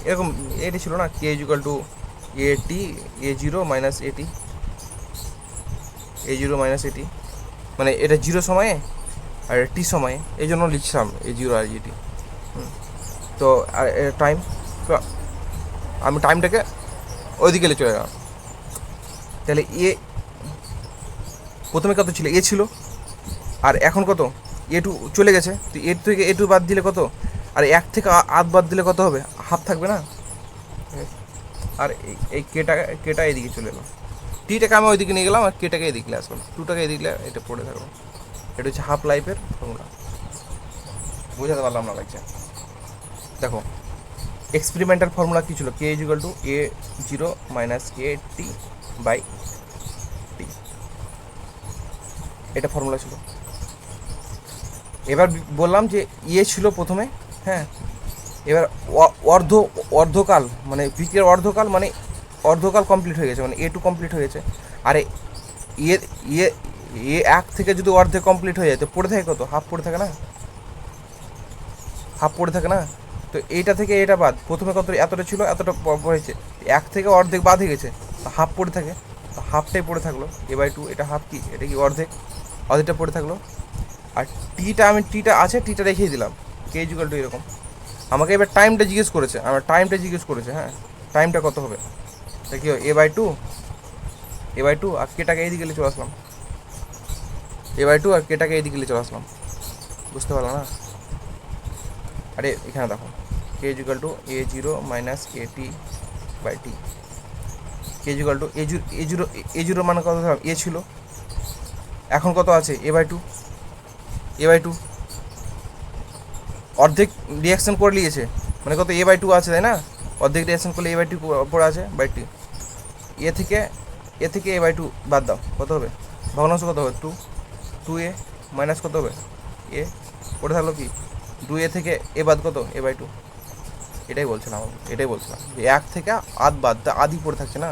এরকম এটি ছিল না, K equal to AT A0 minus AT, মানে এটা 0 সময়ে আর T সময়ে, এই জন্য লিখছিলাম A0 আর AT। তো টাইম, আমি টাইমটাকে ওইদিকে চলে গেলাম। তাহলে প্রথমে কত ছিল, A ছিল, আর এখন কত A2 চলে গেছে, তো A থেকে A2 বাদ দিলে কত, আর 1 থেকে আধ বাদ দিলে কত হবে, হাফ থাকবে না। আর এই কেটা এদিকে চলে এলো, টিটাকে আমি ওইদিকে নিয়ে গেলাম, আর কেটাকে এদিকে আসলাম, 2টাকে এদিকে এটা পড়ে থাকলো। এটা হচ্ছে হাফ লাইফের ফর্মুলা, বোঝাতে পারলাম না লাগছে। দেখো এক্সপেরিমেন্টাল ফর্মুলা কী ছিল, K equal to A0 minus AT/T, এটা ফর্মুলা ছিল। এবার বললাম যে ছিল প্রথমে, হ্যাঁ, এবার অর্ধকাল মানে বিক্রিয়ার অর্ধকাল কমপ্লিট হয়ে গেছে, মানে A2 কমপ্লিট হয়ে গেছে। আর এক থেকে যদি অর্ধেক কমপ্লিট হয়ে যায় তো পড়ে থাকে কত, হাফ পড়ে থাকে না, তো এইটা থেকে এটা বাদ, প্রথমে কত এতটা ছিল, এতটা পড়েছে, 1 থেকে অর্ধেক বাদ হয়ে গেছে, তো হাফ পড়ে থাকে, তো হাফটাই পড়ে থাকলো A/2, এটা হাফ কি, এটা কি অর্ধেকটা পড়ে থাকলো। আর টিটা আছে, টিটা রেখেই দিলাম, K ইজিক্যাল টু এরকম। আমাকে এবার টাইমটা জিজ্ঞেস করেছে, হ্যাঁ, টাইমটা কত হবে, তা কি A/2, আর কেটাকে এইদিকে চলে আসলাম, A/2 আর কেটাকে এইদিকে চলে আসলাম, বুঝতে পারলো না? আরে এখানে দেখো K equal to A0 minus AT/T, K is equal to A zero মানে কত ধরলাম এ ছিল, এখন কত আছে A/2 অর্ধেক রিয়াকশন করে নিয়েছে, মানে কত A/2 আছে তাই না, অর্ধেক রিয়াকশন করলে A/2 পড়ে আছে বাই টি। এ থেকে A/2 বাদ দাও, কত হবে ভগ্নাংশ কত হবে 2A মাইনাস কত হবে এ, পড়ে থাকলো কি 2A থেকে এ বাদ কত A/2। এটাই বলছিলাম যে 1 থেকে আধ বাদ আধি পড়ে থাকছে না,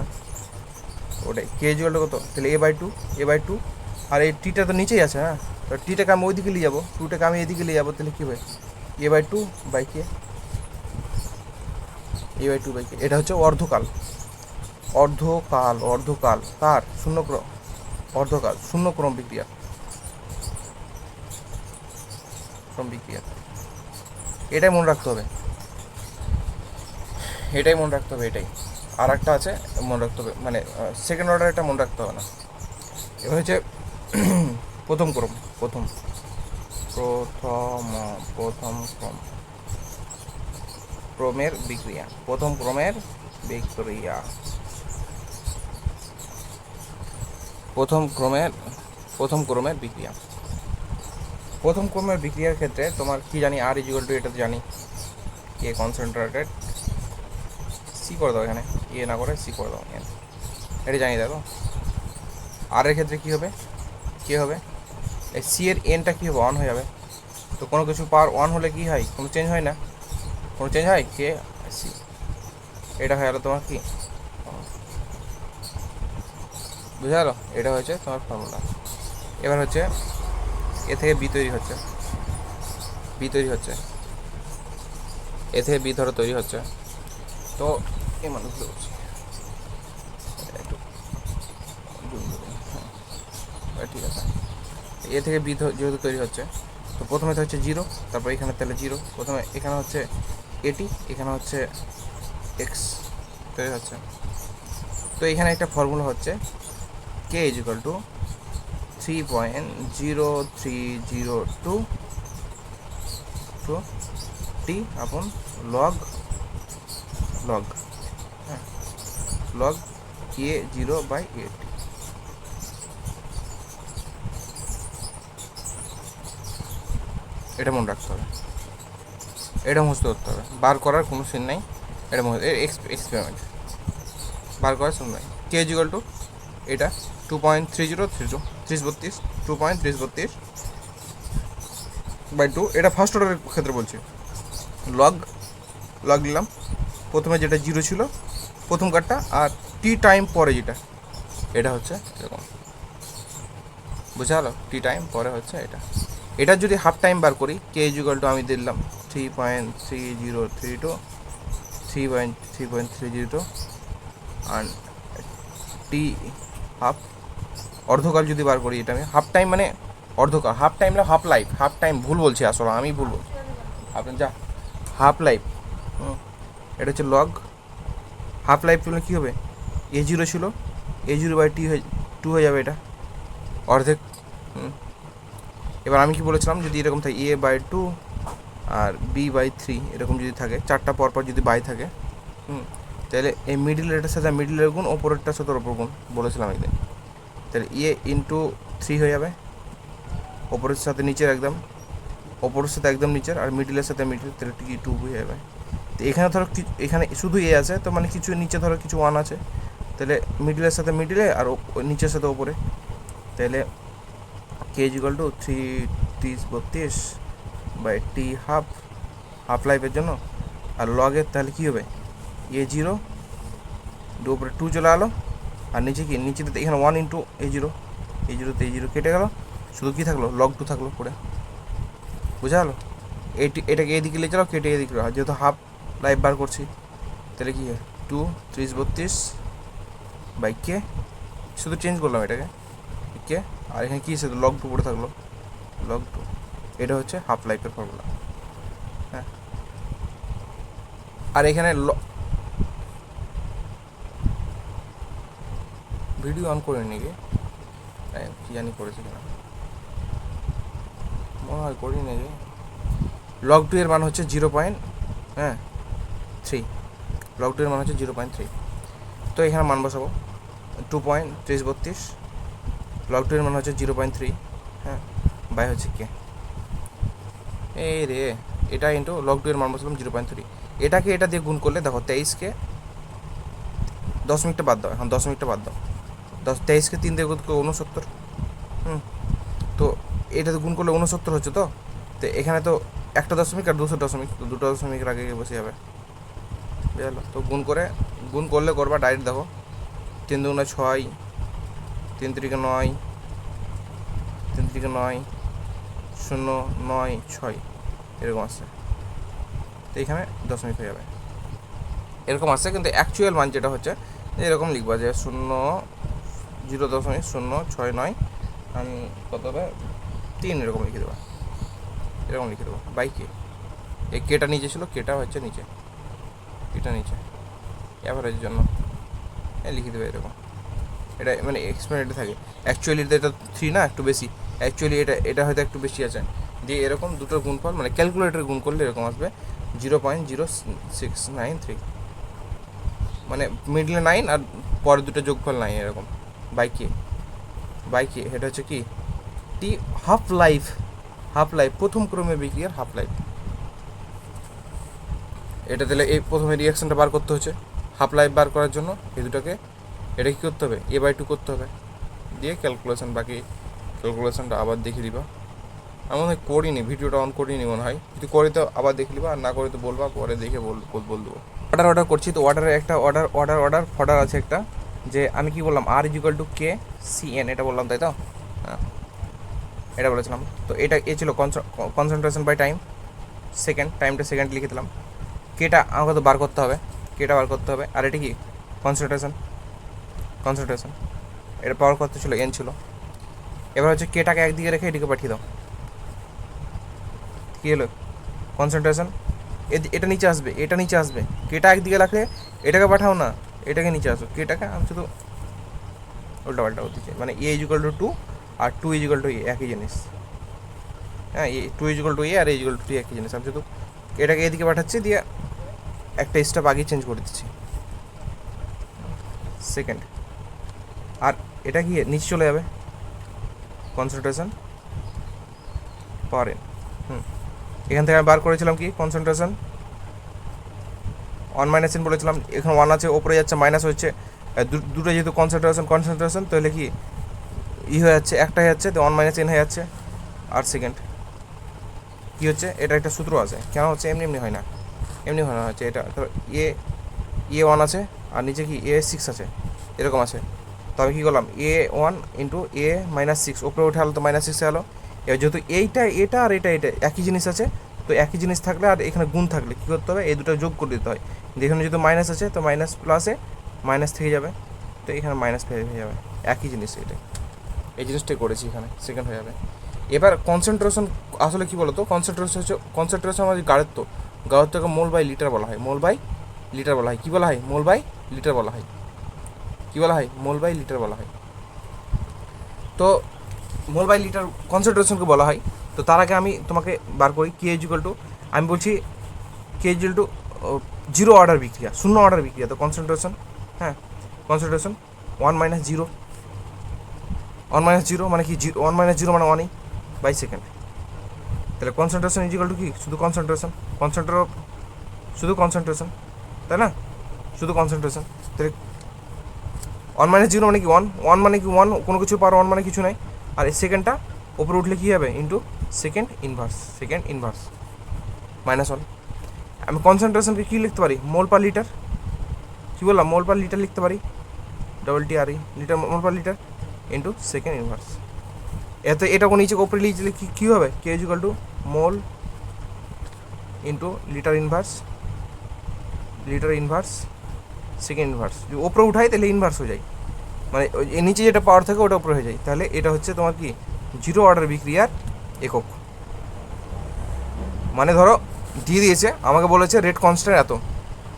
ওটাই কে ইজ ইকুয়াল টু কত, তাহলে A/2 আর এই টিটা তো নিচেই আছে, হ্যাঁ তো টিটাকে আমি ওইদিকে নিয়ে যাবো, 2টাকে আমি এদিকে নিয়ে যাবো, তাহলে কী হবে A/2 by K, A/2 by কে। এটা হচ্ছে অর্ধকাল কার শূন্যক্রম বিক্রিয়া এটাই মনে রাখতে হবে, এটাই। আর একটা আছে মনে রাখতে হবে, মানে সেকেন্ড অর্ডার এটা মনে রাখতে হবে না। এবার হচ্ছে প্রথম ক্রম, প্রথম ক্রমের বিক্রিয়া, প্রথম ক্রমের বিক্রিয়ার ক্ষেত্রে তোমার কি জানি আর ইজ ইকুয়াল টু, এটা তো জানি কে কনসেন্ট্রেটেড, সি করে দাও এখানে, এ না করে সি করে দাও, এটা জানি। দেখো আর এর ক্ষেত্রে কী হবে, এই সি এর এনটা কী হবে, অন হয়ে যাবে। তো কোনো কিছু পাওয়ার ওয়ান হলে কি হয়, কোনো চেঞ্জ হয় না, কে সি, এটা হয়ে গেলো তোমার কি, বুঝা গেলো, এটা হচ্ছে তোমার ফর্মুলা। এবার হচ্ছে এ থেকে বি তৈরি হচ্ছে, এ থেকে বি ধরো তৈরি হচ্ছে, তো এই মানুষগুলো বলছি ঠিক আছে, এ থেকে বি যেহেতু তৈরি হচ্ছে, তো প্রথমে তো হচ্ছে 0, তারপর এখানে তাহলে 0, প্রথমে এখানে হচ্ছে এটি, এখানে হচ্ছে এক্স তৈরি হচ্ছে। তো এখানে একটা ফর্মুলা হচ্ছে কে ইজ ইকুয়াল টু 3.0302 টি আপন লগ A0/AT। এটা মনে রাখতে হবে, এটা মুখস্থ করতে হবে, বার করার কোনো সিন নাই, এটা এক্সপেরিমেন্ট বার করার সিন নাই। কে ইজ ইকুয়াল টু এটা 2.3032 2.3032/2, এটা ফার্স্ট অর্ডারের ক্ষেত্রে বলছি। লগ নিলাম, প্রথমে যেটা 0 ছিল প্রথম কার্ডটা, আর টি টাইম পরে যেটা, এটা হচ্ছে এরকম, বুঝা গেল, টি টাইম পরে হচ্ছে এটা যদি হাফ টাইম বার করি, কে ইজ ইকুয়াল টু আমি দিলাম 3.302 আর টি হাফ, অর্ধকাল যদি বার করি, এটা আমি হাফ টাইম মানে অর্ধকাল, হাফ টাইম না হাফ টাইম ভুল বলছি, আসলে আমি ভুল বলছি, আপনি যা হাফ লাইফ, এটা হচ্ছে লগ হাফ লাইফ পেলে কী হবে, A0 ছিল, A0/2 হয়ে যাবে, এটা অর্ধেক। এবার আমি কি বলেছিলাম, যদি এরকম থাকে A/2 আর B/3 এরকম যদি থাকে, চারটা পরপর যদি বাই থাকে, তাহলে এই মিডিলের সাথে মিডিলের গুণ, ওপরেরটার সাথে ওপর গুণ বলেছিলাম একদিন, তাহলে A/3 হয়ে যাবে, ওপরের সাথে নিচের একদম নিচের, আর মিডিলের সাথে মিডিল, তাহলে 2 হয়ে যাবে। তো এখানে ধরো এখানে শুধু এ আছে, তো মানে কিছু নিচে ধরো কিছু 1 আছে, তাহলে মিডিলের সাথে মিডিলে আর নিচের সাথে ওপরে, তাহলে K is equal to 3.32/T half লাইফের জন্য, আর লগের তাহলে কী হবে A0 উপরে 2 চলে গেলো, আর নিচে এখানে 1 ইন্টু A0 কেটে গেল, শুধু কী থাকলো লগ 2 থাকলো পরে, বুঝা গেলো। এটাকে এদিকে নিয়ে চলো, কেটে এদিকে, আর যেহেতু হাফ লাইফ বার করছি, তাহলে কী হয় 2/32/K, শুধু চেঞ্জ করলাম এটাকে কে, আর এখানে কী শুধু লগ 2 পড়ে থাকলো, লগ 2, এটা হচ্ছে হাফ লাইফের ফর্মুলা। হ্যাঁ, আর এখানে ভিডিও অন করে নাকি, কী জানি করেছি কিনা, মনে হয় করি নাকি। লগ 2 এর মান হচ্ছে 0.3, লগ 2 এর মান হচ্ছে 0.3। তো এখানে মান বসাবো 2.3032, লগ 2 এর মান হচ্ছে 0.3, হ্যাঁ, বাই হচ্ছে কে। এই রে, এটা ইন্টু লগ 2 এর মান বসালাম 0.3, এটাকে এটা দিয়ে গুণ করলে দেখো 23কে 10 বাদ দাও, এখন 10 বাদ দাও, 23কে 3 দিয়ে গুণ করলে 69, তো এটাতে গুণ করলে 69 হচ্ছে। তো এখানে তো একটা দশমিক আর 200 দশমিক, তো 2টা দশমিকের আগে বসে যাবে, বুঝলো? তো গুণ করলে করবা ডাইরেক্ট, দেখো 3 2 6, 3 3 9, 3 3 9, 0 9 6 এরকম আসছে। তো এখানে দশমিক হয়ে যাবে, এরকম আসছে। কিন্তু অ্যাকচুয়াল মান যেটা হচ্ছে এরকম লিখবা যে 0.069 আমি কত হবে 3, এরকম লিখে দেবো, এরকম লিখে দেবো বাই কে। এই কেটা নিচে ছিল, কেটা হচ্ছে নিচে, এটা নিচে অ্যাভারেজের জন্য লিখে দেবে এরকম। এটা মানে এক্সপেরিমেন্টে থাকে, অ্যাকচুয়ালি এটা 3 না, একটু বেশি, অ্যাকচুয়ালি এটা হয়তো একটু বেশি আছে। দিয়ে এরকম দুটোর গুণফল মানে ক্যালকুলেটর গুণ করলে এরকম আসবে 0.0693, মানে মিডলে 9 আর পরে দুটো যোগফল 9, এরকম বাই কে। এটা হচ্ছে কি টি হাফ লাইফ প্রথম ক্রমের বিক্রিয়ার হাফ লাইফ। এটা দিলে এই প্রথমে রিয়াকশানটা বার করতে হচ্ছে, হাফ লাইফ বার করার জন্য এই দুটোকে এটা কী করতে হবে, a/2 করতে হবে, দিয়ে ক্যালকুলেশন, বাকি ক্যালকুলেশনটা আবার দেখিয়ে দিবা। আমি মনে হয় করিনি, ভিডিওটা অন করিনি মনে হয়, যদি করে তো আবার দেখে নিবা, আর না করে তো বলবা, পরে দেখে বল দেবো। অর্ডার করছি, তো অর্ডারে একটা অর্ডার আছে একটা, যে আমি কি বললাম R=K/CN, এটা বললাম তাই তো, হ্যাঁ এটা বলেছিলাম। তো এটা ছিল কনসেন্ট্রেশন বাই টাইম, টাইমটা সেকেন্ড লিখে দিলাম। কেটা আমাকে তো বার করতে হবে, আর এটা কি কনসেন্ট্রেশন, এটা পাওয়ার কত ছিল, N ছিল। এবার হচ্ছে কেটাকে একদিকে রেখে এদিকে পাঠিয়ে দাও, কী হলো কনসেন্ট্রেশন, এটা নিচে আসবে, কেটা একদিকে রাখলে এটাকে পাঠাও না, এটাকে নিচে আসো, কেটাকে আমি শুধু উল্টা করতে চাই, মানে A=2 আর 2=A একই জিনিস, হ্যাঁ 2=A আর A=2 একই জিনিস। আমি শুধু এটাকে এদিকে পাঠাচ্ছি, দিয়ে একটা স্টেপ আগে চেঞ্জ করে দিচ্ছি, সেকেন্ড। আর এটা কি নিচে চলে যাবে, কনসেন্ট্রেশন পাওয়ার N। এখান থেকে আমি বার করেছিলাম কি কনসেন্ট্রেশন 1 - N বলেছিলাম, এখানে 1 আছে, ওপরে যাচ্ছে মাইনাস হচ্ছে, দুটো যেহেতু কনসেন্ট্রেশন তাহলে কি হয়ে যাচ্ছে, একটা হয়ে যাচ্ছে, তো 1 - N হয়ে যাচ্ছে। আর সেকেন্ড কী হচ্ছে, এটা একটা সূত্র আছে, কেন হচ্ছে এমনি হয় না, হচ্ছে এটা ধরো A1 আছে, আর নিচে কি A6 আছে, এরকম আছে। তো আমি কী করলাম, A1 × A-6, ওপরে উঠে আলো তো -6 এলো। এবার যেহেতু এটা আর এটা একই জিনিস আছে, তো একই জিনিস থাকলে আর এখানে গুণ থাকলে কী করতে হবে, এই দুটো যোগ করে দিতে হয়। এখানে যেহেতু মাইনাস আছে, তো মাইনাস প্লাসে মাইনাস থেকে যাবে, তো এখানে মাইনাস হয়ে যাবে, একই জিনিস এই জিনিসটাই করেছি এখানে, সেকেন্ড হয়ে যাবে। এবার কনসেন্ট্রেশন আসলে কী বলো তো, কনসেন্ট্রেশন আমাদের গাঢ়ত্বকে মোল বাই লিটার বলা হয়, কী বলা হয়, মোল বাই লিটার বলা হয়, তো মোল বাই লিটার কনসেন্ট্রেশনকে বলা হয়। তো তার আগে আমি তোমাকে বার করি K=, আমি বলছি K=, 0 অর্ডার বিক্রিয়া, 0 অর্ডার বিক্রিয়া, তো কনসেন্ট্রেশন 1 - 0, 1 - 0 মানে কি, 1 - 0 মানে 1 বাই সেকেন্ড। তাহলে কনসেন্ট্রেশন কি, শুধু কনসেন্ট্রেশন, তাই না, শুধু কনসেন্ট্রেশন। তাহলে 1 - 0 মানে কি 1 মানে কি 1, কোনো কিছু পাওয়ার 1 মানে কিছু নাই। আর এই সেকেন্ডটা ওপরে উঠলে কী হবে, ইন্টু সেকেন্ড ইনভার্স -1। আমি কনসেন্ট্রেশনকে কী লিখতে পারি, মোল পার লিটার, কী বললাম, মোল পার লিটার লিখতে পারি, TRE litre, mole per litre into second inverse. এটা নিচে ওপরে লিখলে কী হবে, K= mole into litre inverse second inverse. যদি ওপরে উঠাই তাহলে ইনভার্স হয়ে যায়, মানে নিচে যেটা পাওয়ার থাকে ওটা উপরে হয়ে যায়। তাহলে এটা হচ্ছে তোমার কি 0 অর্ডার বিক্রিয়ার একক। মানে ধরো দিয়ে দিয়েছে, আমাকে বলেছে রেট কনস্ট্যান্ট এত,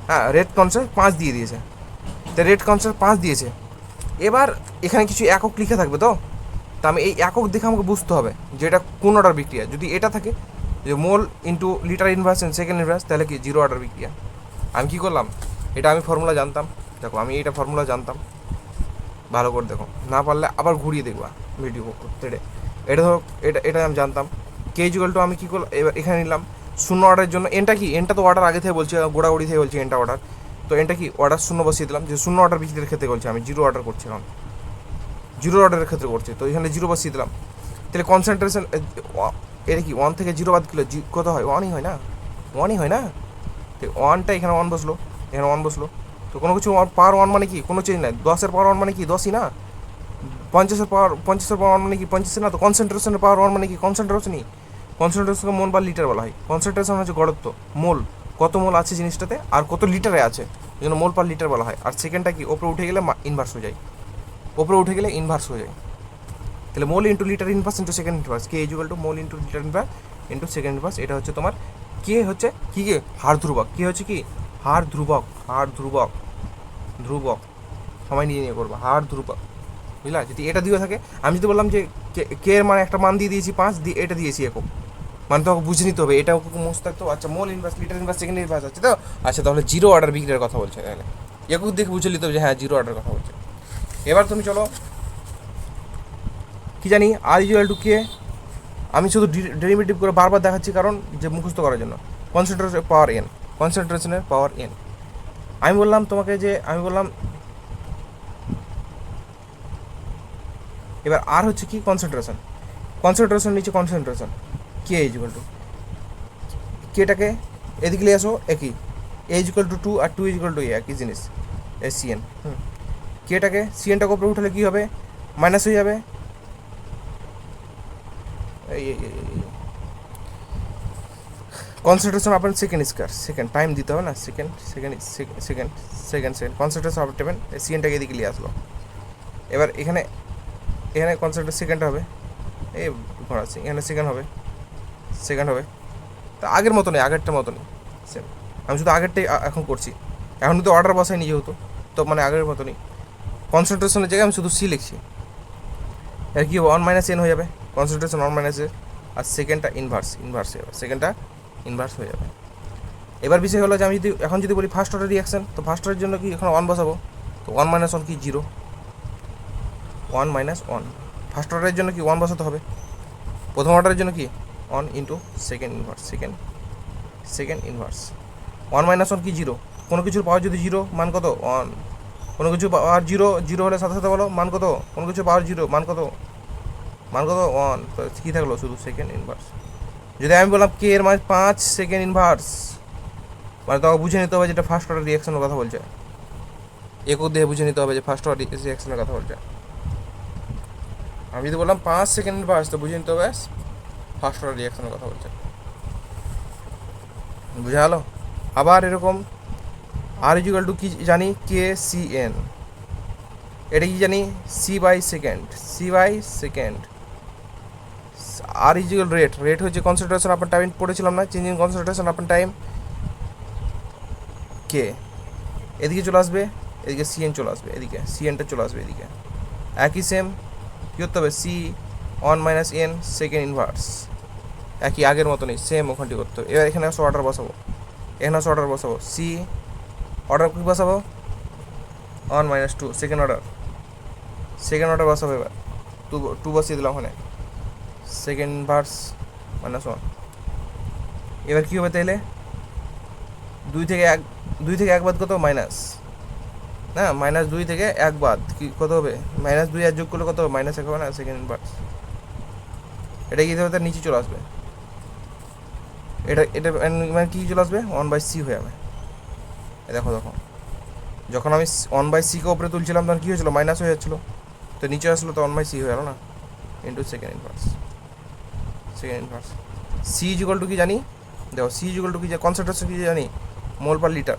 হ্যাঁ রেট কনস্ট্যান্ট 5 দিয়ে দিয়েছে, তো রেট কনস্ট্যান্ট 5 দিয়েছে। এবার এখানে কিছু একক লিখে থাকবে, তো আমি এই একক দেখে আমাকে বুঝতে হবে যে এটা কোন অর্ডার বিক্রিয়া। যদি এটা থাকে যে mole into litre inverse second inverse, তাহলে কি 0 অর্ডার বিক্রিয়া। আমি কী করলাম, এটা আমি ফর্মুলা জানতাম, দেখো আমি এইটা ফর্মুলা জানতাম, ভালো করে দেখো, না পারলে আবার ঘুরিয়ে দেখবা ভিডিও করতে। এটা ধরো এটা আমি জানতাম। কে ইকুয়াল টু আমি কী করলাম, এবার এখানে নিলাম শূন্য অর্ডারের জন্য এনটা কি, এনটা তো অর্ডার আগে থেকে বলছি, গোড়াগুড়ি থেকে বলছি এনটা অর্ডার, তো এনটা কি অর্ডার শূন্য বসিয়ে দিলাম, যে শূন্য অর্ডার বিক্রির ক্ষেত্রে বলছি, আমি জিরো অর্ডার করছিলাম, জিরো অর্ডারের ক্ষেত্রে করছি, তো এখানে জিরো বসিয়ে দিলাম। তাহলে কনসেন্ট্রেশন এটা কি ওয়ান থেকে জিরো বাদ দিলে কত হয়, ওয়ানই হয় না, ওয়ানই হয় না। তো ওয়ানটা এখানে ওয়ান বসলো, এখানে ওয়ান বসলো, তো কোনো কিছু পাওয়ার ওয়ান মানে কি, কোনো চেঞ্জ নাই। 10-এর পাওয়ার ওয়ান মানে কি 10ই না, 50-এর পাওয়ার ওয়ান মানে কি 50 না, তো কনসেন্ট্রেশনের পাওয়ার ওয়ান মানে কি কনসেন্ট্রেশনই। কনসেন্ট্রেশনকে মোল বা লিটার বলা হয়। কনসেন্ট্রেশন হচ্ছে গড়ত্ব, মোল, কত মোল আছে জিনিসটাতে আর কত লিটারে আছে, এই জন্য মোল পার লিটার বলা হয়। আর সেকেন্ডটা কি ওপরে উঠে গেলে ইনভার্স হয়ে যায়, ওপরে উঠে গেলে ইনভার্স হয়ে যায়। তাহলে mole into litre inverse into second inverse, K equal to mole into litre inverse into second inverse. এটা হচ্ছে তোমার কে হচ্ছে কি, কে হার ধ্রুবক, কে হচ্ছে কি হার ধ্রুবক, হার ধ্রুবক, ধ্রুবক সময় নিয়ে নিয়ে করবা, হার ধ্রুবক, বুঝলা। যদি এটা দিয়ে থাকে, আমি যদি বললাম যে কে এর মানে একটা মান দিয়ে দিয়েছি 5, দিয়ে এটা দিয়েছি একক, মানে তো বুঝে নিতে হবে, এটাও মস্ত থাকতো। আচ্ছা mole inverse litre inverse second inverse আছে তো, আচ্ছা তাহলে জিরো অর্ডার বিক্রির কথা বলছে, তাহলে একক দেখে বুঝে নিতে হবে যে হ্যাঁ জিরো অর্ডার কথা বলছে। এবার তুমি চলো কি জানি আর ইকুয়াল টু কে, আমি শুধু ডেরিভেটিভ করে বারবার দেখাচ্ছি কারণ যে মুখস্থ করার জন্য। কনসেন্ট্রেশন পাওয়ার এন, কনসেন্ট্রেশনের পাওয়ার এন। আমি বললাম তোমাকে যে আমি বললাম এবার আর হচ্ছে কি কনসেন্ট্রেশন, কনসেন্ট্রেশন নিচে concentration, K is equal to কেটাকে এদিকে নিয়ে আসো একই, এ ইজ ইকুয়াল টু 2 আর 2 ইজ ইকুয়াল টু এ একই জিনিস, এ সিএন। কেটাকে সিএনটাকে উপরে উঠালে কী হবে, মাইনাস হয়ে যাবে। কনসেন্ট্রেশন আপনার সেকেন্ড স্কোয়ার, সেকেন্ড টাইম দিতে হবে না, second second second second second concentration আপনার টেবেন, সিএনটাকে এদিকে নিয়ে আসলো। এবার এখানে এখানে কনসেন্ট্রেশন সেকেন্ড হবে, এই ঘোরাচ্ছি, এখানে সেকেন্ড হবে, সেকেন্ড হবে। তা আগের মতো নেই, আগেরটার মতো নেই, সেম। আমি শুধু আগেরটাই এখন করছি, এখন তো অর্ডার বসাইনি যেহেতু, তো মানে আগের মতো নেই। কনসেন্ট্রেশনের জায়গায় আমি শুধু সি লিখছি। এর কী হবে, 1 - n হয়ে যাবে, কনসেন্ট্রেশন 1 - এর, আর সেকেন্ডটা ইনভার্স ইনভার্স হয়ে যাবে, সেকেন্ডটা ইনভার্স হয়ে যাবে। এবার বিষয় হলো যে আমি যদি এখন যদি বলি ফার্স্ট অর্ডার রিয়াকশন, তো ফার্স্ট অর্ডারের জন্য কি এখন 1 বসাবো, তো 1 - 1 কি 0, 1 - 1 ফার্স্ট অর্ডারের জন্য কি 1 বসাতে হবে, প্রথম অর্ডারের জন্য কি 1 into second inverse, second second inverse. 1 - 1 কি 0, কোনো কিছুর পাওয়ার যদি 0 মান কত 1, কোনো কিছু পাওয়ার 0 0 হলে সাথে সাথে বলো মান কত, কোনো কিছু পাওয়ার 0 মান কত, মান কত 1, তো কী থাকলো শুধু সেকেন্ড ইনভার্স। যদি আমি বললাম কে এর মানে 5 সেকেন্ড ইনভার্স, মানে তখন বুঝে নিতে হবে যেটা ফার্স্ট অর্ডার রিয়াকশনের কথা বলছে, একক দিয়ে বুঝে নিতে হবে যে ফার্স্ট অর্ডার রিয়াকশনের কথা বলছে। আমি যদি বললাম 5 সেকেন্ড ইনভার্স, তো বুঝে নিতে হবে ফার্স্ট অর্ডার রিয়াকশনের কথা বলছে, বুঝা গেলো। আবার এরকম আর ইকুয়াল টু কি জানি, কে সি এন, এটা কি জানি C by second, C by second. R equal rate, rate হচ্ছে কনসেন্ট্রেশন আপনার টাইম পড়েছিলাম না, চেঞ্জিং কনসেন্ট্রেশন আপনার টাইম, কে এদিকে চলে আসবে, এদিকে সিএন চলে আসবে, এদিকে সিএনটা চলে আসবে এদিকে, একই সেম কী করতে হবে, সি 1 - n সেকেন্ড ইনভার্স, একই আগের মতো নেই, সেম ওখানটি করতে হবে। এবার এখানে আসো অর্ডার বসাবো, এখানে আসো অর্ডার বসাবো, সি অর্ডার কী বসাবো 1 - 2 সেকেন্ড অর্ডার, সেকেন্ড অর্ডার বসাবো। এবার 2 বসিয়ে দিলাম ওখানে, সেকেন্ড ইনভার্স -1। এবার কী হবে তাইলে, 2 থেকে 1 বাদ কত মাইনাস, না -2 থেকে 1 বাদ কি কত হবে, -2 আর যোগ করলে কত হবে -1 হবে না, সেকেন্ড ইনভার্স। এটা কী হবে, তার নিচে চলে আসবে, এটা এটা মানে কী চলে আসবে 1/c হয়ে যাবে। দেখো দেখো যখন আমি 1/c কে উপরে তুলছিলাম তখন কী হয়েছিল, মাইনাস হয়ে যাচ্ছিলো, তো নিচে আসলো তো 1/c হয়ে গেল না, into second inverse, second inverse. C equal to কি জানি, দেখো সি ইকুয়াল টু কি, কনসেন্ট্রেশন কি জানি, mole per litre,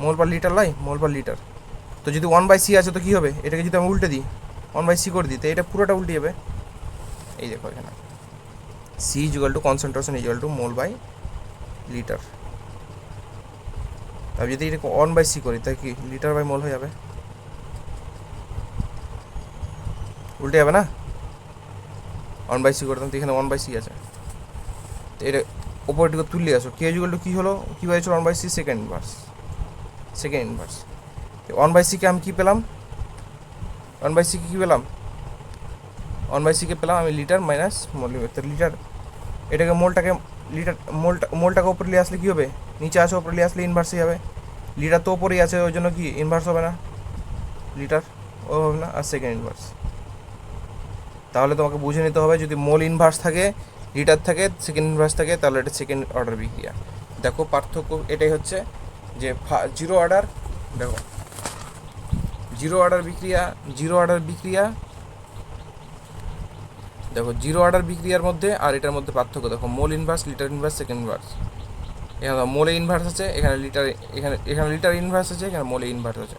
mole per litre লাই, মোল পার লিটার। তো যদি 1/c আছে তো কী হবে, এটাকে যদি আমি উল্টে দিই 1/c করে দিই, তো এটা পুরোটা উল্টে যাবে। এই দেখো এখানে C equal to concentration equal to mole by litre. আমি যদি এটা 1/c করি তাই কি লিটার বাই মোল হয়ে যাবে, উল্টে যাবে না, 1/c করতাম তো এখানে 1/c আছে, তো এটা ওপরটিকে তুললে আসো, কে ইকুয়াল টু কী হলো, কী হয়েছিল 1/c second inverse, second inverse. 1/c-কে আমি কী পেলাম, 1/c-কে কী পেলাম, 1/c-কে পেলাম আমি লিটার মাইনাস মোল। লিটার এটাকে মোলটাকে লিটার মোলটাকে ওপরে নিয়ে আসলে কী হবে, নিচে আসে ওপরে নিয়ে আসলে ইনভার্সই হবে। লিটার তো ওপরেই আছে, ওই জন্য কি ইনভার্স হবে না, লিটার ও হবে না, আর সেকেন্ড ইনভার্স। তাহলে তোমাকে বুঝে নিতে হবে যদি মোল ইনভার্স থাকে, লিটার থাকে, সেকেন্ড ইনভার্স থাকে, তাহলে এটা সেকেন্ড অর্ডার বিক্রিয়া। দেখো পার্থক্য এটাই হচ্ছে যে জিরো অর্ডার, দেখো জিরো অর্ডার বিক্রিয়া, জিরো অর্ডার বিক্রিয়া, দেখো জিরো অর্ডার বিক্রিয়ার মধ্যে আর এটার মধ্যে পার্থক্য দেখো, mole inverse, litre inverse, second inverse. এখানে মোলে ইনভার্স আছে, এখানে লিটার, এখানে লিটার ইনভার্স আছে, এখানে মোলে ইনভার্স আছে।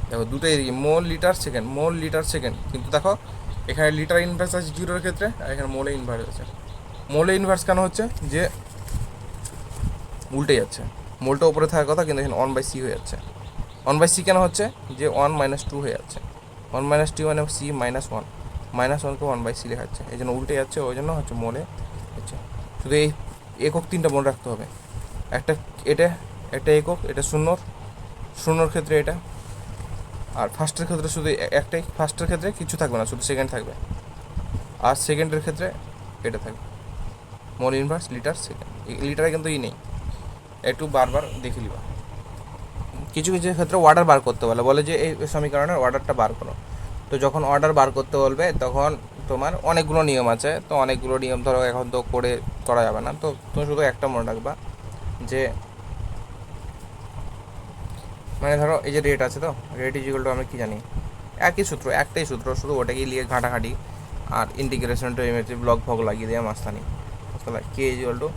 দেখো দুটোই এদিকে মোল লিটার সেকেন্ড, মোল লিটার সেকেন্ড, কিন্তু দেখো এখানে লিটার ইনভার্স আছে জিরোর ক্ষেত্রে, আর এখানে মোলে ইনভার্স আছে। মোলে ইনভার্স কেন হচ্ছে, যে উল্টে যাচ্ছে, মোলটা উপরে থাকার কথা কিন্তু এখানে 1/c হয়ে যাচ্ছে। 1/c কেন হচ্ছে, যে 1 - 2 হয়ে যাচ্ছে, 1 - 2 মানে c -1, -1কে 1/c লেখা যাচ্ছে, এই জন্য উল্টে যাচ্ছে, ওই জন্য হচ্ছে মোলে হচ্ছে। শুধু এই একক তিনটা মনে রাখতে হবে, একটা এটা, একটা একক, এটা শূন্যর ক্ষেত্রে এটা, আর ফার্স্টের ক্ষেত্রে শুধু একটাই, ফার্স্টের ক্ষেত্রে কিছু থাকবে না, শুধু সেকেন্ড থাকবে, আর সেকেন্ডের ক্ষেত্রে এটা থাকবে মোল ইনভার্স লিটার সেকেন্ড। লিটারে কিন্তু নেই, একটু বারবার দেখে নিবা। কিছু কিছু ক্ষেত্রে অর্ডার বার করতে বলে যে এই সমীকরণের অর্ডারটা বার করো। তো যখন অর্ডার বার করতে বলবে তখন তোমার অনেকগুলো নিয়ম আছে, তো অনেকগুলো নিয়ম ধরো এখন তো করা যাবে না, তো তুমি শুধু একটা মনে রাখবা যে মানে ধরো এই যে রেট আছে, তো রেট ইজিক্যাল আমরা কী জানি, একই সূত্র, একটাই সূত্র, শুধু ওটাকেই নিয়ে ঘাঁটাঘাঁটি আর ইন্টিগ্রেশন টু এমএসি ব্লক ভগ লাগিয়ে দেওয়া মাস্তানি। তাহলে কে ইজিক্যাল টু,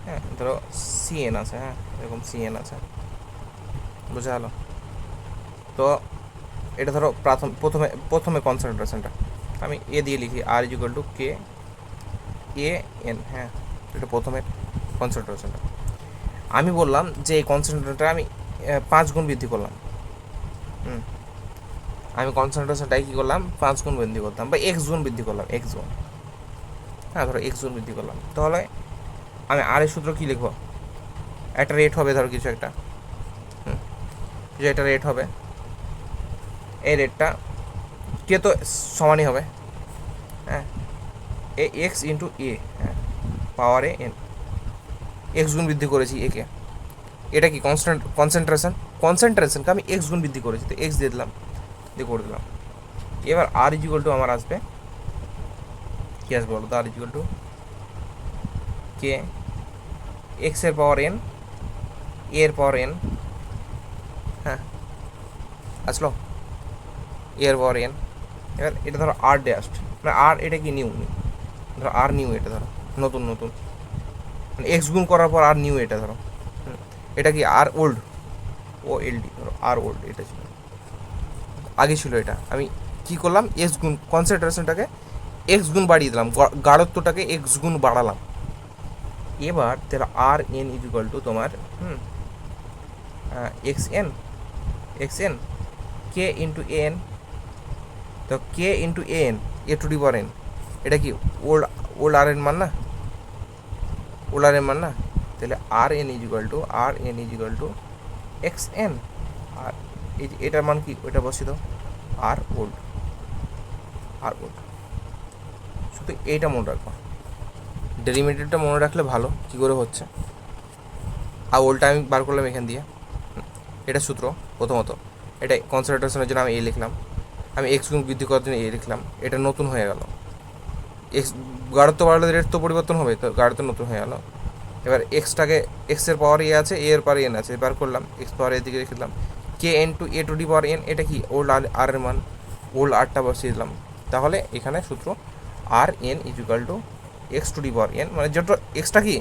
হ্যাঁ ধরো সিএন আছে, হ্যাঁ এরকম সিএন আছে, বুঝা গেলো। তো এটা ধরো প্রথমে কনসেন্ট্রেশনটা আমি এ দিয়ে লিখি, R is equal to K A N, হ্যাঁ এটা প্রথমে কনসেন্ট্রেশনটা। আমি বললাম যে এই কনসেন্ট্রেশনটা আমি 5 গুণ বৃদ্ধি করলাম, আমি কনসেন্ট্রেশনটাই কী করলাম 5 গুণ বৃদ্ধি করতাম, বা x গুণ বৃদ্ধি করলাম, x গুণ, হ্যাঁ ধরো x গুণ বৃদ্ধি করলাম। তাহলে আমি আর এর সূত্র কী লিখবো, একটা রেট হবে ধরো কিছু একটা, যে একটা রেট হবে, এই রেটটা কে তো সমানই হবে, হ্যাঁ এ এক্স ইন্টু এ, হ্যাঁ পাওয়ারে এন, এক্স গুণ বৃদ্ধি করেছি একে, এটা কি কনসেন্ট্রেশনকে আমি এক্স গুণ বৃদ্ধি করেছি, তো এক্স দিয়ে দিলাম, দিয়ে করে দিলাম। এবার আর ইজিক্যাল টু আমার আসবে কী আসবে বলো তো, আর ইজিক্যাল টু কে এক্সের পাওয়ার এন, এর পাওয়ার এন, হ্যাঁ আসলো এর পাওয়ার এন। এবার এটা ধরো আর ড্যাস্ট, মানে আর এটা কি নিউ, ধরো আর নিউ, এটা ধরো নতুন মানে এক্স গুণ করার পর আর নিউ, এটা ধরো এটা কি আর ওল্ড, ও এলডি, ধরো আর ওল্ড, এটা ছিল আগে ছিল, এটা আমি কি করলাম এক্স গুণ, কনসেন্ট্রেশনটাকে এক্স গুণ বাড়িয়ে দিলাম, গাঢ়ত্বটাকে এক্স গুণ বাড়ালাম। এবার তাহলে আর এন ইজিক্যাল টু তোমার X N K into N, তো K into N, A two D power N, এটা কি ওল্ড আর এন মান না, ওল্ড আর এন মান না, তাহলে R N is equal to X N, আর এই যে এটার মান কি, ওইটা বসিয়ে দাও আর ওল্ড, শুধু এইটা মনে রাখবো, ডেরিভেটিভটা মনে রাখলে ভালো, কী করে হচ্ছে। আর ওল্ডটা আমি বার করলাম এখান দিয়ে, এটা সূত্র প্রথমত, এটা কনসেন্ট্রেশনের জন্য আমি এ লিখলাম, আমি এক্স গুণ বৃদ্ধি করার জন্য এ লিখলাম, এটা নতুন হয়ে গেল, এক্স গাঢ়ত্ব বাড়লে রেট তো পরিবর্তন হবে, তো গাঢ়ত্ব নতুন হয়ে গেল। এবার এক্সটাকে, এক্সের পাওয়ার এ আছে, এর পাওয়ার এন আছে, বার করলাম, এক্স পাওয়ার এদিকে রেখে দিলাম, K N two A two D power N, এটা কি ওল্ড আর এর মান, ওল্ড আরটা বসিয়ে দিলাম। তাহলে এখানে সূত্র R N is equal to X to D power N, মানে যেটা এক্সটা কি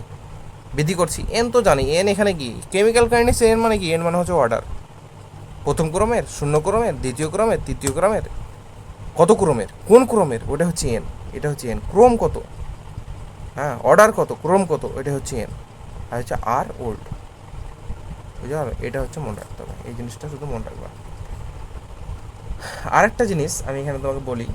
বৃদ্ধি করছি, এন তো জানি, এন এখানে কি কেমিক্যাল কাইনেটিক্স, এন মানে কি, এন মানে হচ্ছে অর্ডার, প্রথম ক্রমের, শূন্য ক্রমের, দ্বিতীয় ক্রমের, তৃতীয় ক্রমের, কত ক্রমের, কোন ক্রমের, ওটা হচ্ছে এন, এটা হচ্ছে এন, ক্রম কত, হ্যাঁ অর্ডার কত, ক্রম কত, এটা হচ্ছে এন, আর হচ্ছে আর ওল্ড, বুঝতে পারো, এটা হচ্ছে মনে রাখতে হবে, এই জিনিসটা শুধু মনে রাখবা। আরেকটা জিনিস আমি এখানে তোমাকে বলি,